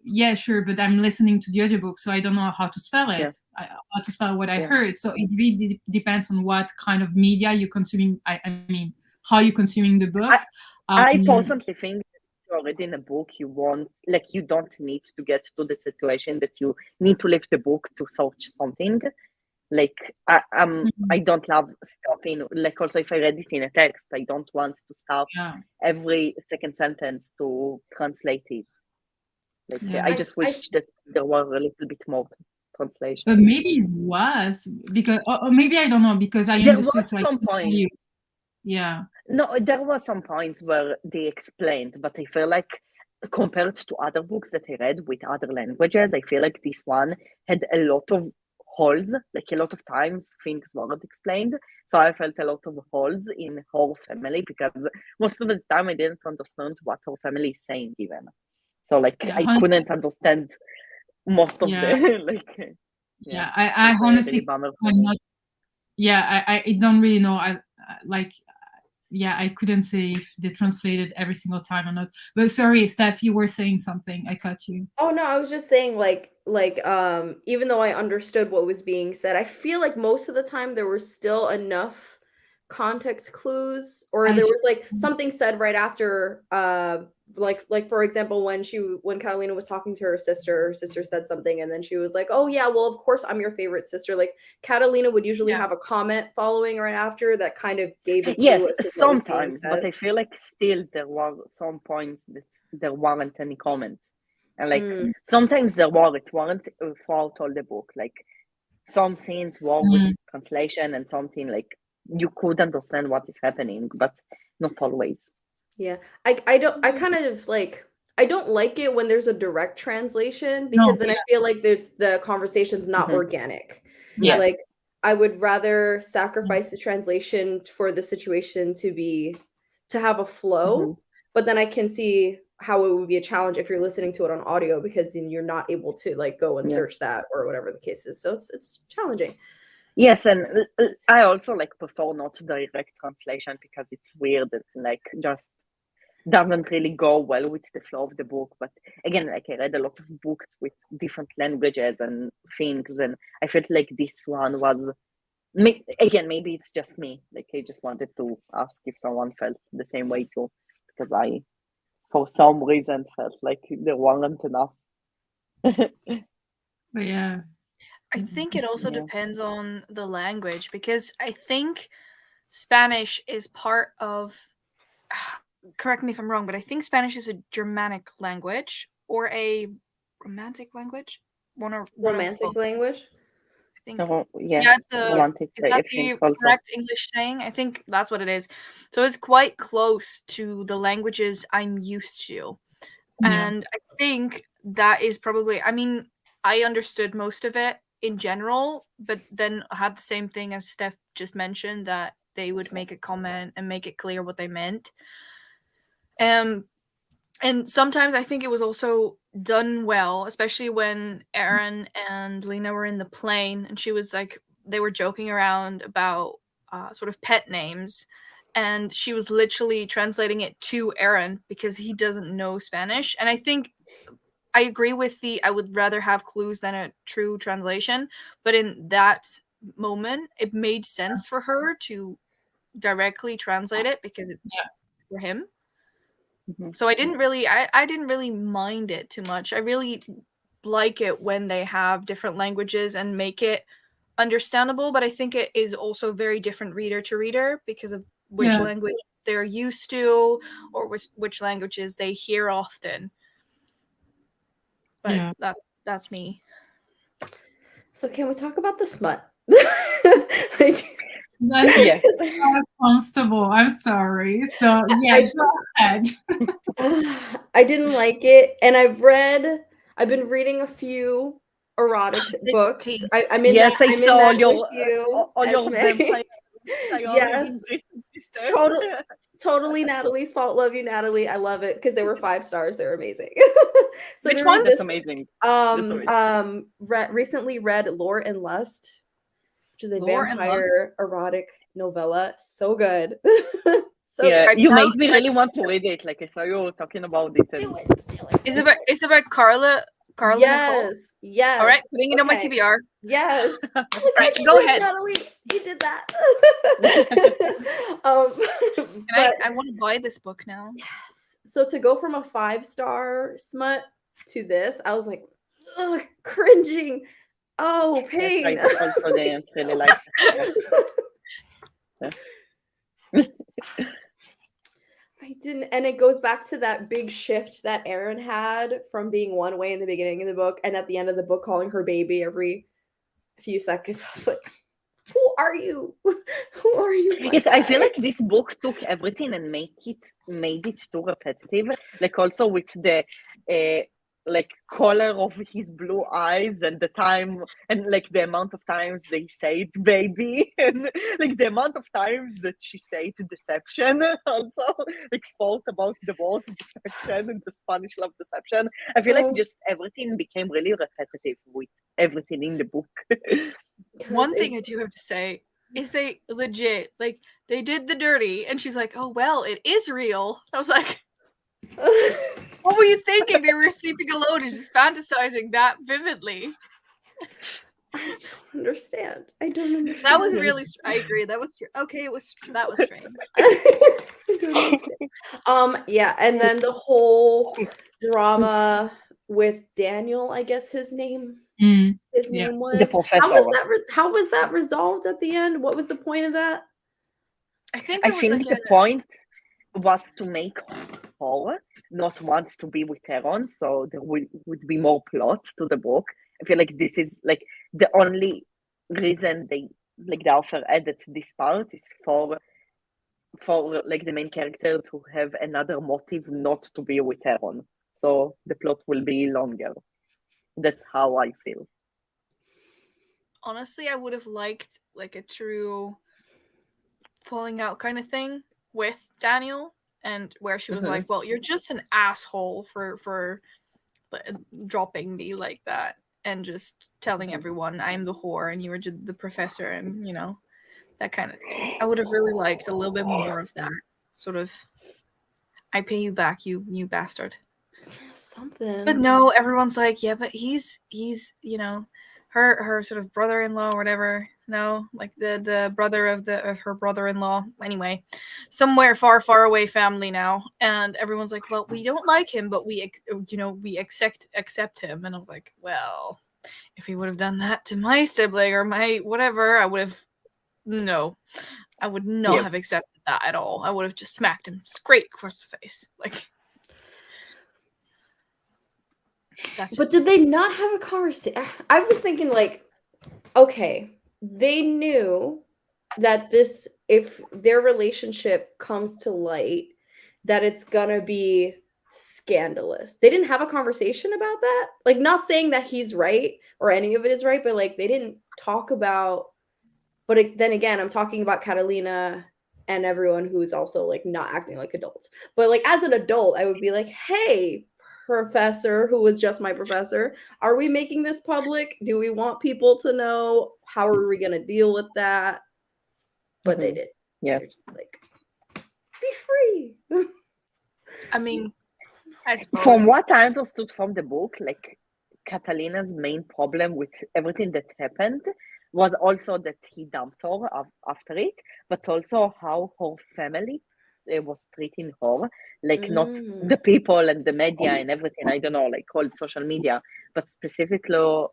Yeah, sure, but I'm listening to the audiobook, so I don't know how to spell it, how to spell what I heard. So it really depends on what kind of media you're consuming. I mean, how you're consuming the book. I personally think that if you're reading a book, you don't need to get to the situation that you need to leave the book to search something. Like, I don't love stopping. Like, also, if I read it in a text, I don't want to stop every second sentence to translate it. Like, I just wish that there were a little bit more translation. But maybe it was because, or maybe I don't know, because I there understood. was some points. Yeah. No, there were some points where they explained, but I feel like compared to other books that I read with other languages, I feel like this one had a lot of holes. Like, a lot of times things weren't explained, so I felt a lot of holes in her family because most of the time I didn't understand what her family is saying even. So like, I couldn't understand most of the like. I honestly, I'm not. Yeah, I don't really know. I couldn't say if they translated every single time or not. But sorry, Steph, you were saying something. I cut you. Oh no, I was just saying like even though I understood what was being said, I feel like most of the time there were still enough context clues, or there was like something said right after like for example, when Catalina was talking to her sister said something, and then she was like, "Oh yeah, well of course I'm your favorite sister." Like Catalina would usually have a comment following right after that kind of gave a clue Yes, as to what was being sometimes, but said. I feel like still there were some points that there weren't any comment, and like sometimes there were, it weren't throughout all the book. Like some scenes were with translation, and something like you could understand what is happening, but not always. Yeah, I kind of like, I don't like it when there's a direct translation, because then I feel like the conversation's not organic. Yeah. Like I would rather sacrifice the translation for the situation to have a flow, but then I can see how it would be a challenge if you're listening to it on audio, because then you're not able to like go and search that or whatever the case is. So it's challenging. Yes, and I also like prefer not direct translation because it's weird and like just doesn't really go well with the flow of the book. But again, like I read a lot of books with different languages and things, and I felt like this one was, again, maybe it's just me. Like I just wanted to ask if someone felt the same way too, because I, for some reason, felt like there weren't enough. But yeah. I think it also depends on the language, because I think Spanish is part of, correct me if I'm wrong, but I think Spanish is a Germanic language or a Romantic language. Romantic language? I think. Yeah, it's Romantic. Is that the correct English saying? I think that's what it is. So it's quite close to the languages I'm used to. And I think that is probably, I mean, I understood most of it in general, but then I had the same thing as Steph just mentioned, that they would make a comment and make it clear what they meant. And sometimes I think it was also done well, especially when Aaron and Lena were in the plane, and she was like, they were joking around about sort of pet names, and she was literally translating it to Aaron because he doesn't know Spanish. And I think I agree with I would rather have clues than a true translation, but in that moment, it made sense for her to directly translate it because it's for him. So I didn't really mind it too much. I really like it when they have different languages and make it understandable, but I think it is also very different reader to reader because of which language they're used to or which languages they hear often. But that's me. So can we talk about the smut? That's so comfortable. I'm sorry. So go ahead. I didn't like it, and I've been reading a few erotic books. I'm in that. I saw all your vampire. Yes, totally Natalie's fault. Love you, Natalie. I love it because they were 5 stars. They're amazing. So which one? That's amazing. Recently read Lore and Lust, which is a vampire erotic novella. So good. You made me really want to read it. Like I saw you talking about it. Do it. It's about Carla. Yes. Nicole. Yes. All right, putting it on my TBR. Yes. Right, go ahead. Natalie, you did that. I want to buy this book now. Yes. So to go from a 5-star smut to this, I was like, ugh, cringing. Oh, pain. Yes, I also didn't really like it. I didn't, and it goes back to that big shift that Aaron had from being one way in the beginning of the book and at the end of the book calling her baby every few seconds. I was like, who are you? Who are you? Yes, I feel like this book took everything and made it too repetitive. Like also with the like color of his blue eyes and the time and like the amount of times they say it baby and like the amount of times that she said deception also like thought about the word deception and the Spanish love deception. I feel like just everything became really repetitive with everything in the book. One thing I do have to say is they legit, like, they did the dirty and she's like, oh well, it is real. I was like, what were you thinking? They were sleeping alone and just fantasizing that vividly. I don't understand. I don't understand. That was really. I agree. That was okay. That was strange. Yeah, and then the whole drama with Daniel, I guess his name Yeah. was. The professor. How was that resolved at the end? What was the point of that? I think I it was think like the point was to make her not want to be with Aaron, so there would be more plot to the book. I feel like this is like the only reason they like the author added this part is for like the main character to have another motive not to be with Aaron. So the plot will be longer. That's how I feel. honestly, I would have liked like a true falling out kind of thing with Daniel, and where she was like, "Well, you're just an asshole for dropping me like that, and just telling everyone I'm the whore and you were just the professor, and you know that kind of thing." I would have really liked a little bit more of that sort of. I pay you back, you bastard. Something. But no, everyone's like, yeah, but he's you know, her sort of brother-in-law or whatever. No, like the brother of her brother-in-law. Anyway, somewhere far away family now, and everyone's like, well, we don't like him, but we accept him. And I was like, well, if he would have done that to my sibling or my whatever, I would not have accepted that at all. I would have just smacked him straight across the face, like. But did they not have a conversation? I was thinking like, okay, they knew that if their relationship comes to light, that it's gonna be scandalous. They didn't have a conversation about that. Like, not saying that he's right or any of it is right, but like they didn't talk about. But then again, I'm talking about Catalina and everyone who's also like not acting like adults. But like as an adult, I would be like, hey, professor who was just my professor, are we making this public? Do we want people to know? How are we going to deal with that? But they did. Yes. Like, be free. I mean, I suppose. From what I understood from the book, like Catalina's main problem with everything that happened was also that he dumped her after it, but also how her family was treating her, like not the people and the media and everything, I don't know, like all social media, but specifically her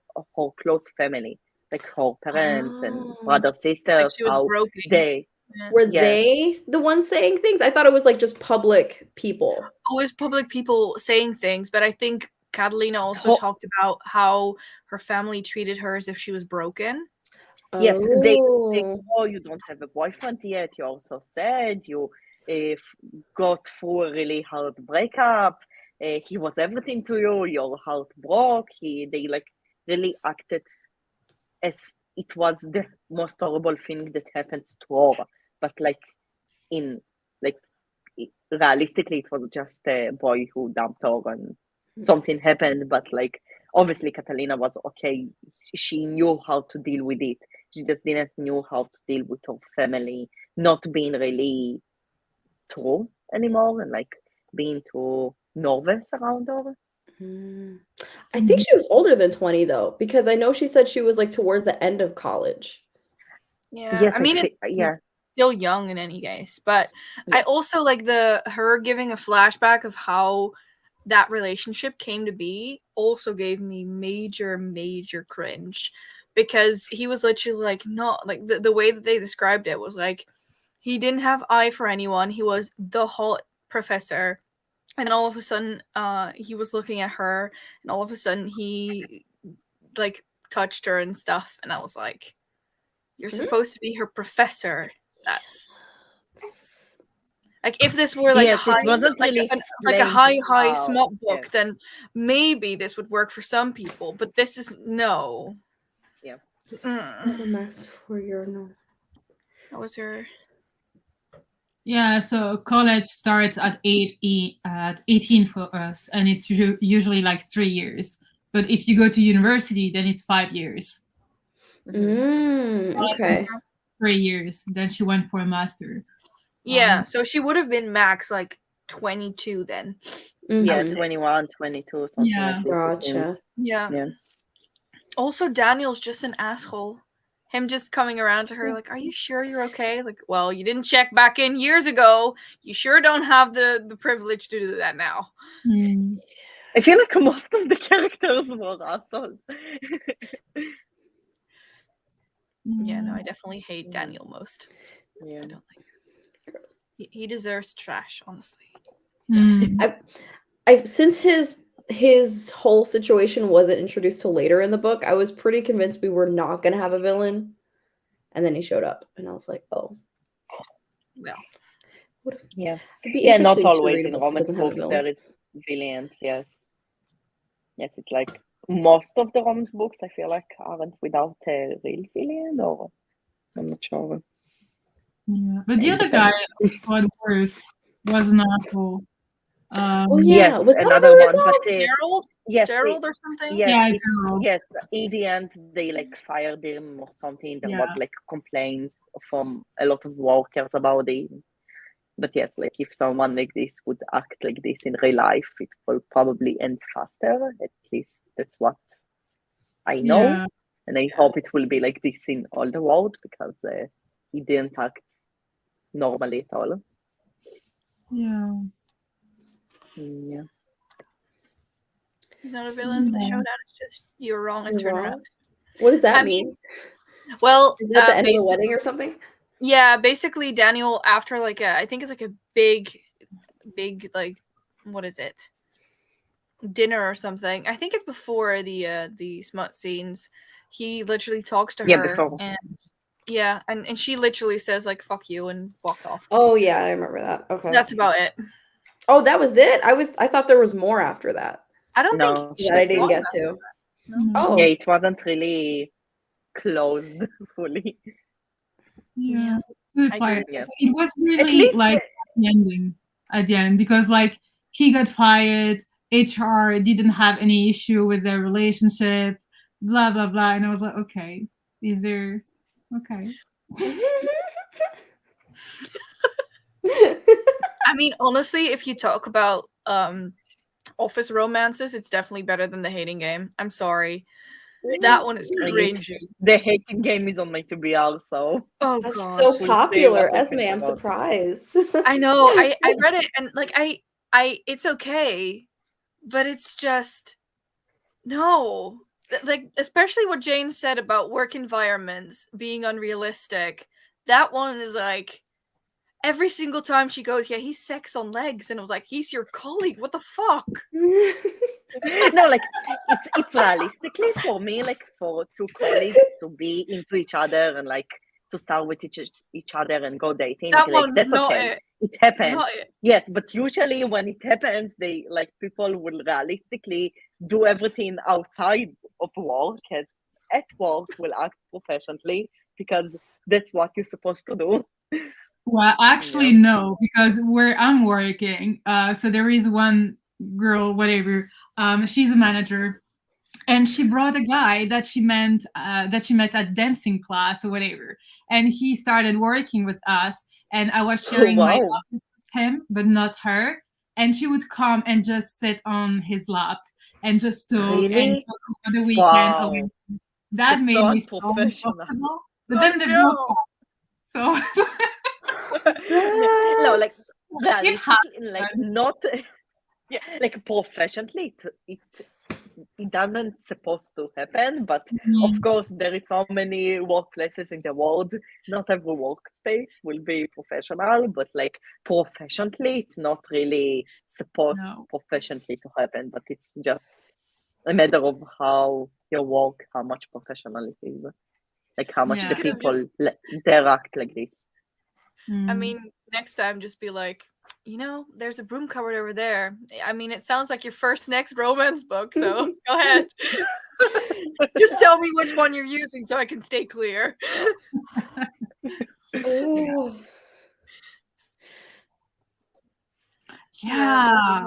close family, like her parents and brothers, sisters, like she was how broken. they were they the ones saying things? I thought it was like just public people. Always public people saying things, but I think Catalina also talked about how her family treated her as if she was broken. Yes, they oh, you don't have a boyfriend yet, you're so sad, you got through a really hard breakup, he was everything to you, your heart broke, they like really acted as it was the most horrible thing that happened to her, but like realistically it was just a boy who dumped her and something happened, but like obviously Catalina was okay, she knew how to deal with it. She just didn't know how to deal with her family not being really true anymore and like being too nervous around her. I think she was older than 20 though, because I know she said she was like towards the end of college. Yeah, yes, I mean it's still young in any case, but I also like her giving a flashback of how that relationship came to be also gave me major cringe, because he was literally like not like the way that they described it was like he didn't have eye for anyone, he was the hot professor, and then all of a sudden he was looking at her and all of a sudden he like touched her and stuff, and I was like, you're supposed to be her professor. That's like if this were like a high, like a high smart book, then maybe this would work for some people. But this is no. Yeah. So Max, for your no. That was her. Yeah, so college starts at 18 for us, and it's usually like 3 years. But if you go to university, then it's 5 years. Okay. 3 years. Then she went for a master. Yeah, so she would have been max like 22 then. Yeah, 21, 22, something like this. Gotcha. Yeah. Also, Daniel's just an asshole. him just coming around to her like, "Are you sure you're okay?" It's like, "Well, you didn't check back in years ago. You sure don't have the privilege to do that now." I feel like most of the characters were assholes. Yeah, no, I definitely hate Daniel most. Yeah. I don't like. He deserves trash, honestly. I since his whole situation wasn't introduced till later in the book, I was pretty convinced we were not gonna have a villain, and then he showed up, and I was like, oh, Well, Yeah. it'd be Yeah, not interesting to always read a in book that romance doesn't have a books villain. there is villains, yes. Yes, it's like most of the romance books I feel like aren't without a real villain, or I'm not sure. Yeah, but the It other guy depends. who had work was an asshole. Oh yeah, Yes, was that another ever one, but resolved? Gerald, yes, Gerald or something. yes, Yeah, Gerald. yes. In the end, they like fired him or something. There was Yeah. like complaints from a lot of workers about it. But yes, like if someone like this would act like this in real life, it will probably end faster. At least that's what I know, Yeah. and I hope it will be like this in all the world, because he didn't act normally at all. Yeah. Yeah. He's not a villain. The Yeah. showdown is just you're wrong and turn Wrong? around. What does that I mean? Well, Is it at the end of the wedding or something? Yeah, basically Daniel, after like I think it's like a big like, what is it? Dinner or something. I think it's before the smut scenes. He literally talks to Yeah, her before. and she literally says like "fuck you" and walks off. Oh yeah, I remember that. Okay. That's about it. Oh, that was it? I thought there was more after that. I don't No, think That I just didn't one. get to. No. Oh. Yeah, it wasn't really closed fully. Yeah. I Fire. agree. Yeah. It was At really least like the ending at the end, because like he got fired, HR didn't have any issue with their relationship, blah blah blah, and I was like, okay, is there okay? I mean, honestly, if you talk about office romances, it's definitely better than The Hating Game. I'm sorry. That one is cringy. The Hating Game is on my TBR, so Oh That's god. so We'll see popular, what I think Esmay. I'm about it. surprised. I know. I read it and like I it's okay, but it's just no. Like especially what Jane said about work environments being unrealistic. That one is like every single time she goes, yeah, he's sex on legs, and I was like, he's your colleague. What the fuck? No, like it's realistically for me, like for two colleagues to be into each other and like to start with each other and go dating. That like one's that's not okay. it. It happens. Not it. Yes, but usually when it happens, they like people will realistically do everything outside of work and at work will act professionally because that's what you're supposed to do. Well, actually, Yeah. no, because where I'm working, so there is one girl, whatever, she's a manager, and she brought a guy that she met at dancing class or whatever, and he started working with us, and I was sharing my Wow. office with him, but not her, and she would come and just sit on his lap and just talk and Really? talk for the weekend. Wow. That That's made so me so unprofessional. uncomfortable. But Oh, then they no. broke up. So No, like it realistically, like not yeah, like professionally it doesn't supposed to happen, but of course there is so many workplaces in the world. Not every workspace will be professional, but like professionally it's not really supposed professionally to happen, but it's just a matter of how your work, how much professional it is, like how much Yeah. the Could have people interact like this. I mean, next time just be like, you know, there's a broom cupboard over there. I mean, it sounds like your first next romance book, so go ahead. Just tell me which one you're using so I can stay clear. Oh. Yeah.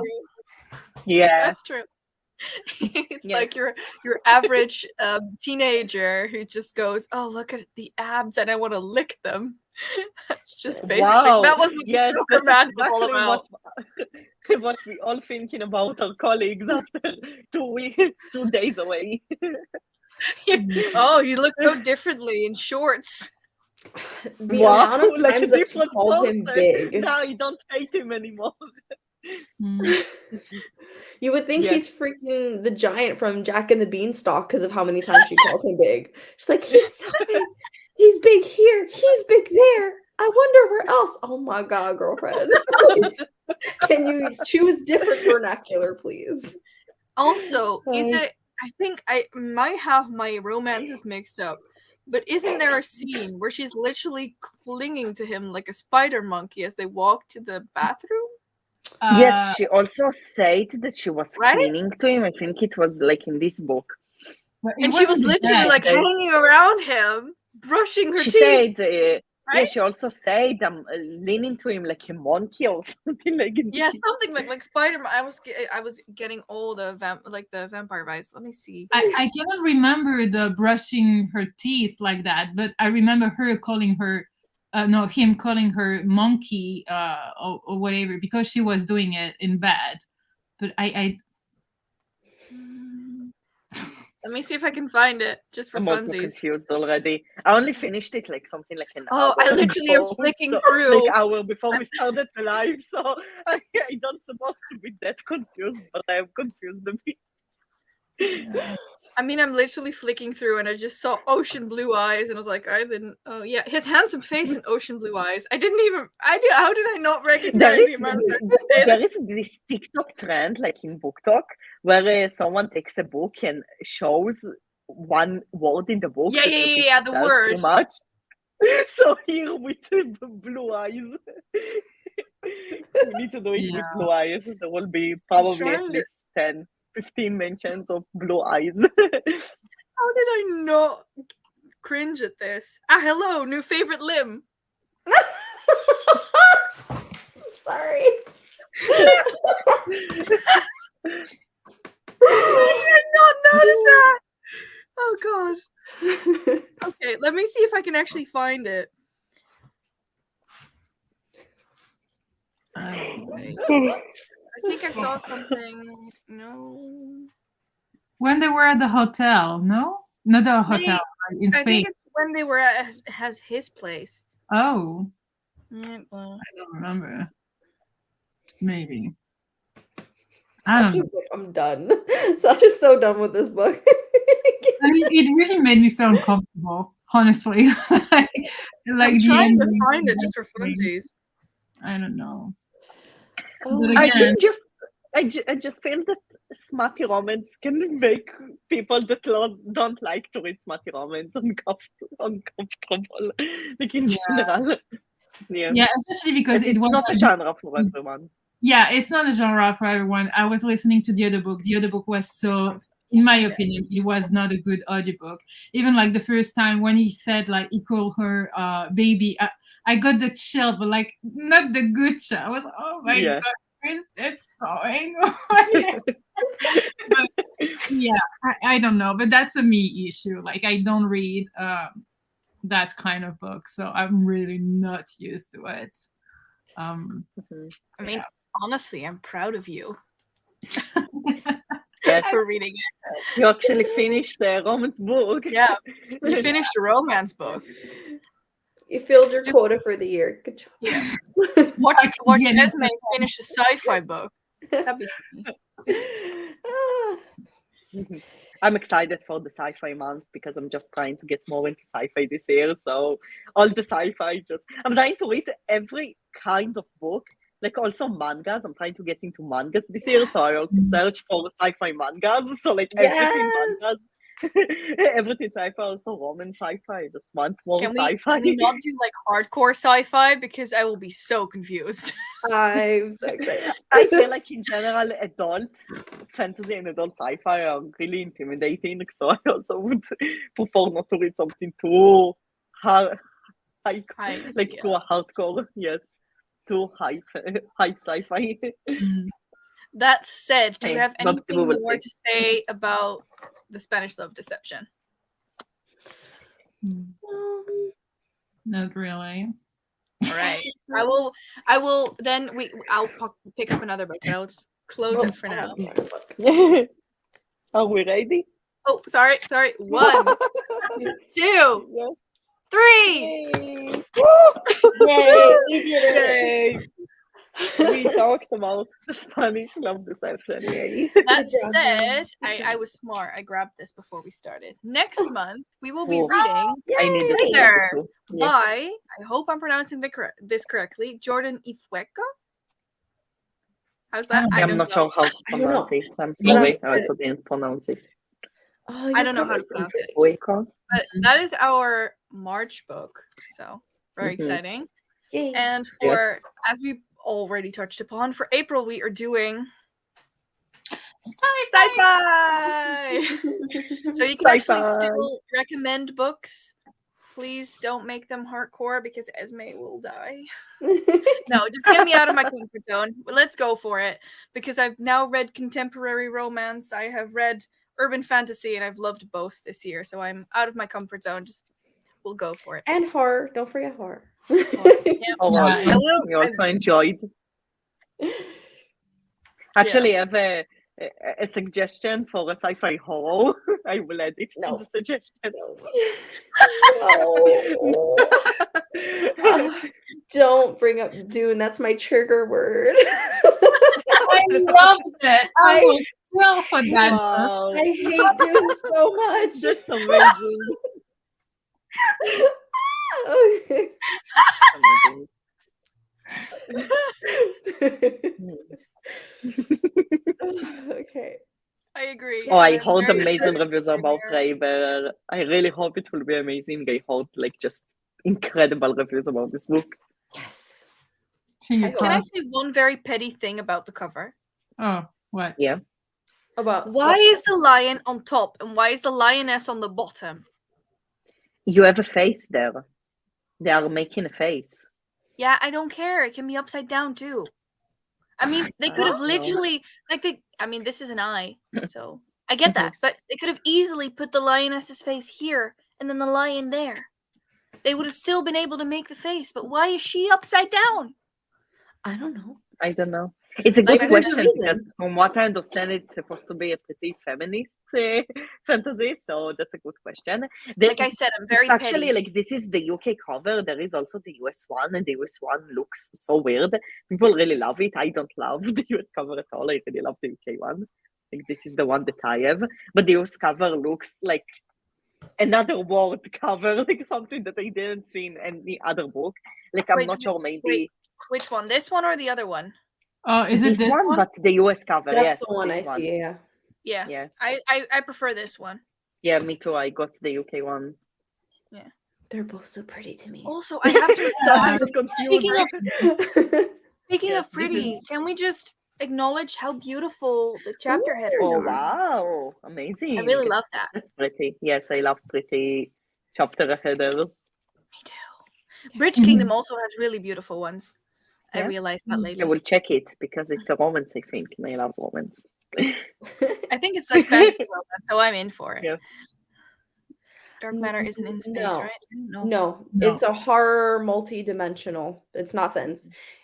Yeah. That's true. It's Yes. like your average teenager who just goes, "Oh, look at the abs, and I want to lick them." That's just basically that was what yes, the that's romance was all exactly about. what we all thinking about our colleagues after 2 days away. Oh, he looks so differently in shorts. The amount of like a times that she different called him person. big. Now you don't hate him anymore. Mm. You would think he's Yes. freaking the giant from Jack and the Beanstalk because of how many times she calls him big. She's like, he's so big. He's big here. He's big there. I wonder where else. Oh my God, girlfriend. Please, can you choose different vernacular, please? Also, is it? I think I might have my romances mixed up. But isn't there a scene where she's literally clinging to him like a spider monkey as they walk to the bathroom? Yes, she also said that she was Right? clinging to him. I think it was like in this book. But it And she was wasn't literally bad. like hanging around him, brushing her She teeth. said, yeah, right? she also said, I'm leaning to him like a monkey or something like that. Yeah, something like Spider-Man. I was getting all the vampire vibes. Let me see. I cannot remember the brushing her teeth like that, but I remember her calling her, him calling her monkey or whatever because she was doing it in bed. But Let me see if I can find it just for I'm also funsies. confused already. I only finished it like something like an Oh, hour I literally am before, flicking so, through. like hour before we started the live, so I don't supposed to be that confused, but I am confused a bit. I mean, I'm literally flicking through, and I just saw ocean blue eyes, and I was like, I didn't. Oh yeah, his handsome face and ocean blue eyes. I didn't even. How did I not recognize the amount of There is this TikTok trend, like in Book Talk, where someone takes a book and shows one word in the book. Yeah, that yeah, repeats yeah, the itself word. too much. So here with the blue eyes, we need to do it with blue eyes. There will be probably at trying to- least 10, 15 mentions of blue eyes. How did I not cringe at this? Ah, hello, new favorite limb. Sorry. I did not notice that. Oh god. Okay, let me see if I can actually find it. I think I saw something. No. when they were at the hotel, no, not the hotel in I Spain. think it's when they were at his place. Oh, Mm, well. I don't remember. Maybe. I don't know. Sasha's like, I'm done. Sasha's so done with this book. I mean, it really made me feel uncomfortable, honestly. like I'm the trying to ending, find it just for funsies. I don't know. Oh, But I again, can I just feel that smutty romance can make people that don't like to read smutty romance uncomfortable, like in general. yeah, especially because it's it was not a genre for everyone. Yeah, it's not a genre for everyone. I was listening to the other book. The other book was so, in my opinion, it was not a good audiobook. Even like the first time when he said like he called her baby, I got the chill, but like not the good chill. I was oh my god, where's this going? But, yeah, I don't know, but that's a me issue. Like I don't read that kind of book, so I'm really not used to it. I mean, honestly, I'm proud of you Yes. for reading it. You actually finished the romance book. Yeah, you finished a romance book. You filled your quota for the year. Good job. Yeah. Watch Esmay finish a sci-fi book. That'd be funny. I'm excited for the sci-fi month because I'm just trying to get more into sci-fi this year. So all the sci-fi I'm trying to read every kind of book, like also mangas. I'm trying to get into mangas this year. So I also search for sci-fi mangas. So like everything mangas. Everything sci-fi, also romance sci-fi. I just want more sci-fi. Can we not do like hardcore sci-fi because I will be so confused. I'm so excited. I feel like in general, adult fantasy and adult sci-fi are really intimidating. So I also would prefer not to read something too too hardcore. Yes, too hype sci-fi. That said, do you have anything more say. to say about the Spanish love deception? Not really. All right. I will then I'll pick up another book, but I'll just close it for now. Are we ready? Oh, sorry. 1, 2, Yeah. 3. Yay! Yay, we did it. Yay! We talked about the Spanish love deception. Yay! That job, said, James. Good I job. was smart. I grabbed this before we started. Next month, we will be Cool. reading I needed to Wither read it too. Yeah. by, I hope I'm pronouncing this correctly, Jordan Ifueca. How's that? I I'm not sure how to I don't know. pronounce it. I'm No, sorry. no. I also didn't pronounce it. Oh, I don't know how to pronounce it. Ifueca. But that is our March book, so very exciting. Yay. And for, as we already touched upon, for April we are doing sci-fi. So you can actually Sci-fi. still recommend books. Please don't make them hardcore because Esmay will die. No, just get me out of my comfort zone. Let's go for it. Because I've now read contemporary romance. I have read urban fantasy, and I've loved both this year. So I'm out of my comfort zone. Just we'll go for it. And horror. Don't forget horror. Yeah. Oh, Yeah, also, I will- we also enjoyed. Actually, I have a suggestion for a sci-fi horror. I will add it in the suggestions. No. Don't bring up Dune. That's my trigger word. I loved it. I was well for that. Wow, I hate Dune so much. that's amazing. Okay. Amazing. Okay. I agree. Oh, I I'm heard very amazing excited reviews to about hear. Traiber. I really hope it will be amazing. I heard like just incredible reviews about this book. Yes. Finger Can I crossed. say one very petty thing about the cover? Oh, what? Yeah. About Why is the lion on top and why is the lioness on the bottom? You have a face there. They are making a face. Yeah, I don't care. It can be upside down too. I mean, they could have No. literally this is an eye, so I get that, but they could have easily put the lioness's face here and then the lion there. They would have still been able to make the face, but why is she upside down? I don't know. I don't know. It's a Like, good there's a question reason. because from what I understand, it's supposed to be a pretty feminist fantasy. So that's a good question. Like I said, I'm very Actually, petty. like this is the UK cover. There is also the US one, and the US one looks so weird. People really love it. I don't love the US cover at all. I really love the UK one. Like this is the one that I have, but the US cover looks like another world cover, like something that I didn't see in any other book. Like I'm Wait, not sure, maybe wait. Which one? This one or the other one? Oh, is it this one? but the US cover. That's yes, the one this I see. Yeah. Yeah. Yeah, I prefer this one. yeah, me too. I got the UK one. They're both so pretty to me. Also, I have to Sasha is confused. Speaking Yes, of pretty, can we just acknowledge how beautiful the chapter headers Oh are? wow, amazing! I really love that. That's pretty. Yes, I love pretty chapter headers. Me too. Bridge Kingdom also has really beautiful ones. I Yeah. realized that lately. I will check it because it's a romance. I think, and I love romance. I think it's like fantasy romance, so I'm in for it. Yeah. Dark matter isn't in space, No. right? No. No, No. it's a horror multi-dimensional. It's not set in.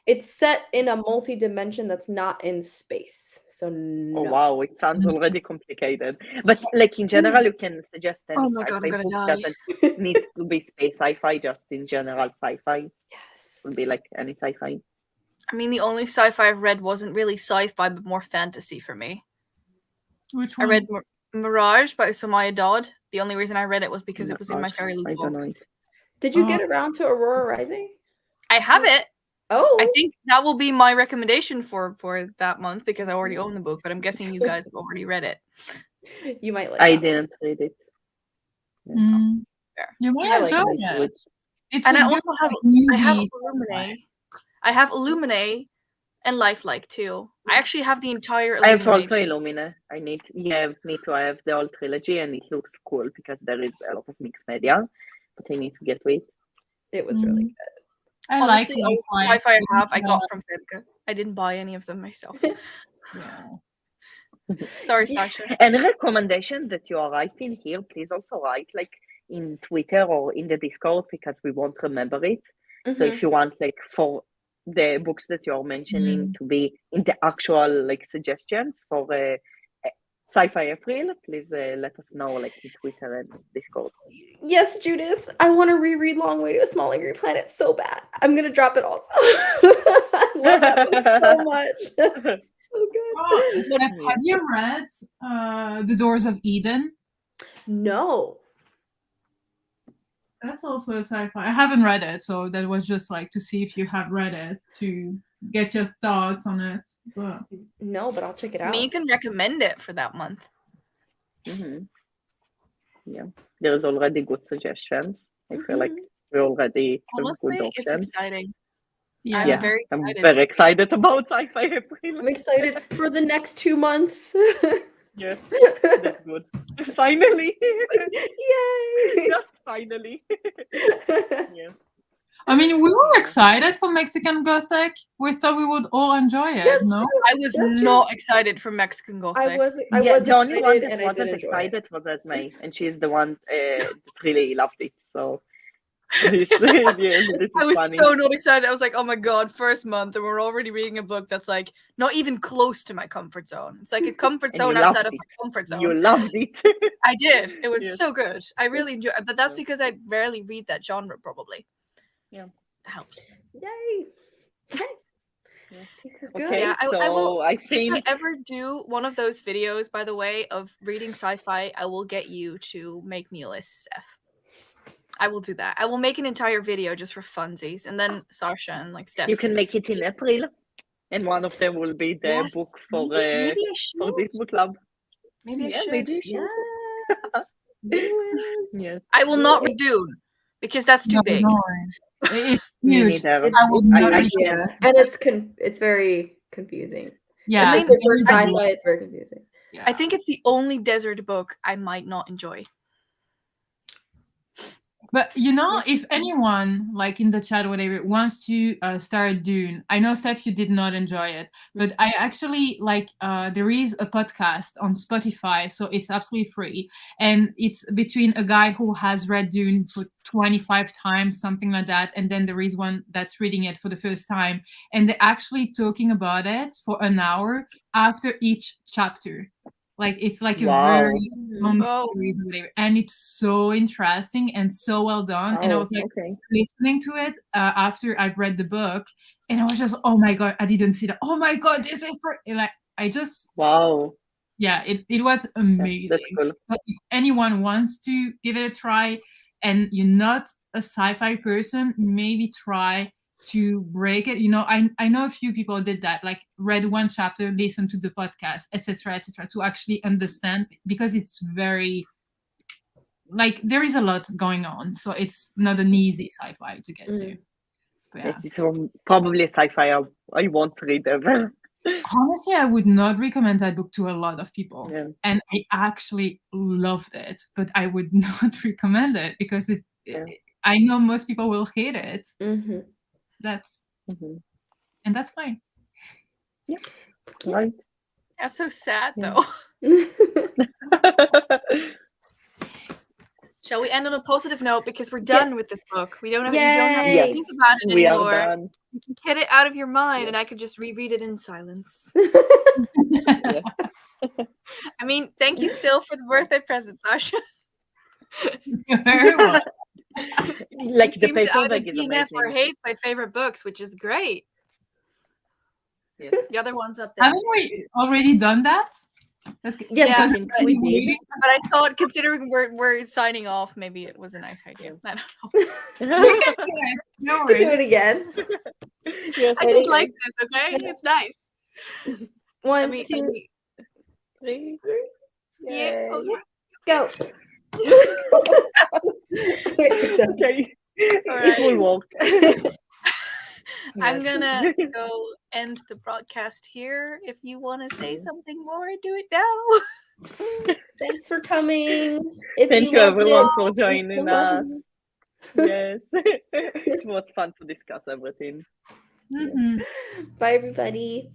It's set in a multi-dimension that's not in space. So no. Oh wow, it sounds already complicated. But like in general, you can suggest any Oh my God, I'm sci-fi gonna book. die. Doesn't need to be space sci-fi. Just in general, sci-fi Yes. would be like any sci-fi. I mean, the only sci-fi I've read wasn't really sci-fi, but more fantasy for me. Which I one? read Mirage by Somaya Dodd. The only reason I read it was because it was in my Mirage, Fairy Loot I don't box. know. Did you get around to Aurora Rising? I have it. Oh, I think that will be my recommendation for that month because I already own the book, but I'm guessing you guys have already read it. you might like. I that one. didn't read it. Fair. You might I like enjoy it. it. It's And a I good also have newbie Illuminae. I have Illuminae and Lifelike too. I actually have the entire I have Illuminae. also Illumina. Me too. I have the whole trilogy, and it looks cool because there is a lot of mixed media. But I need to get to it. It was really good. I Honestly, like all the sci-fi I have, I got from Femke. I didn't buy any of them myself. Sorry, Sasha. Any recommendation that you are writing here, please also write like in Twitter or in the Discord because we won't remember it. So if you want like for the books that you're mentioning to be in the actual like suggestions for Sci-Fi April, please let us know like in Twitter and Discord. Yes, Judith. I want to reread Long Way to a Small Angry Planet so bad. I'm gonna drop it also. I love that book so much. So good. Oh, Steph, have you read The Doors of Eden? No. That's also a sci-fi. I haven't read it, so that was just like to see if you have read it to get your thoughts on it. But No, but I'll check it out. Me can recommend it for that month. Yeah, there's already good suggestions. I feel like we already have Honestly, good it's options. exciting. yeah, I'm very excited. I'm very excited about Sci-Fi April. I'm excited for the next 2 months. Yeah, that's good. Finally. Yay! Just finally. Yeah. I mean, we were excited for Mexican Gothic. We thought we would all enjoy it. That's No, true. I was That's not excited for Mexican Gothic. I was The only one excited that and I wasn't did enjoy it. excited was Esmay, and she's the one that really loved it. So this, yes, this is I was funny. so not excited. I was like, oh my god, first month, and we're already reading a book that's like not even close to my comfort zone. It's like a comfort And zone you outside loved of it. my comfort zone. You loved it. I did. It was Yes. so good. I really enjoyed it. But that's Yeah. because I rarely read that genre, probably. Yeah. It helps. Yay! Okay. Yeah. Good. Okay, Yeah, so I will. I If I think ever do one of those videos, by the way, of reading sci-fi, I will get you to make me a list, Steph. I will do that. I will make an entire video just for funsies, and then Sasha and like Steph. you can make it in April, and one of them will be the Yes, book for maybe I for should. this book club. Maybe I Yeah, should. maybe you should. Yes. Do it. Yes, I will not read Dune because that's too no, big. don't worry. It's me huge. neither. I will not read it. Yeah, and it's very confusing. Yeah, mean, It's a for there is a sci-fi. lot. It's very confusing. Yeah. I think it's the only desert book I might not enjoy. But you know, if anyone like in the chat, whatever, wants to start Dune, I know Steph, you did not enjoy it, but I actually like. There is a podcast on Spotify, so it's absolutely free, and it's between a guy who has read Dune for 25 times, something like that, and then there is one that's reading it for the first time, and they're actually talking about it for an hour after each chapter. Like it's like a Wow. very long Oh. series or whatever, and it's so interesting and so well done. And I was like okay. listening to it after I've read the book, and I was just, oh my god, I didn't see that. Oh my god, this is for like I just Wow. yeah, it was amazing. That's cool. But if anyone wants to give it a try, and you're not a sci-fi person, maybe try to break it. You know, I know a few people did that, like read one chapter, listen to the podcast, etc., to actually understand, because it's very like there is a lot going on, so it's not an easy sci-fi to get to. But yeah. Yes, it's probably a sci-fi I won't read ever. Honestly, I would not recommend that book to a lot of people. Yeah. And I actually loved it, but I would not recommend it because I know most people will hate it. Mm-hmm. And that's fine. Yeah. Right. That's so sad, Yeah. though. Shall we end on a positive note because we're done with this book? We don't have, you don't have Yay. to think about it We anymore. are done. You can get it out of your mind, and I could just reread it in silence. Yes. I mean, thank you still for the birthday present, Sasha. You're very well. Like You the seem to paper either bag is DNF or amazing. hate my favorite books, which is great. Yes. The other one's up there. Haven't we already done that? That's good. Yes, Yeah, I think we did. But I thought, considering we're signing off, maybe it was a nice idea. I don't know. We can do it. No We can do worries. it again. Yes, I just like this. Okay, it's nice. One, I mean, two, three. yeah. Oh, yeah. go. Okay. It will work. I'm Yes. gonna go end the broadcast here. If you want to say something more, do it now. Thanks for coming. If Thank you loved everyone it, for we joining still love us. you. Yes. It was fun to discuss everything. Mhm. Bye, everybody.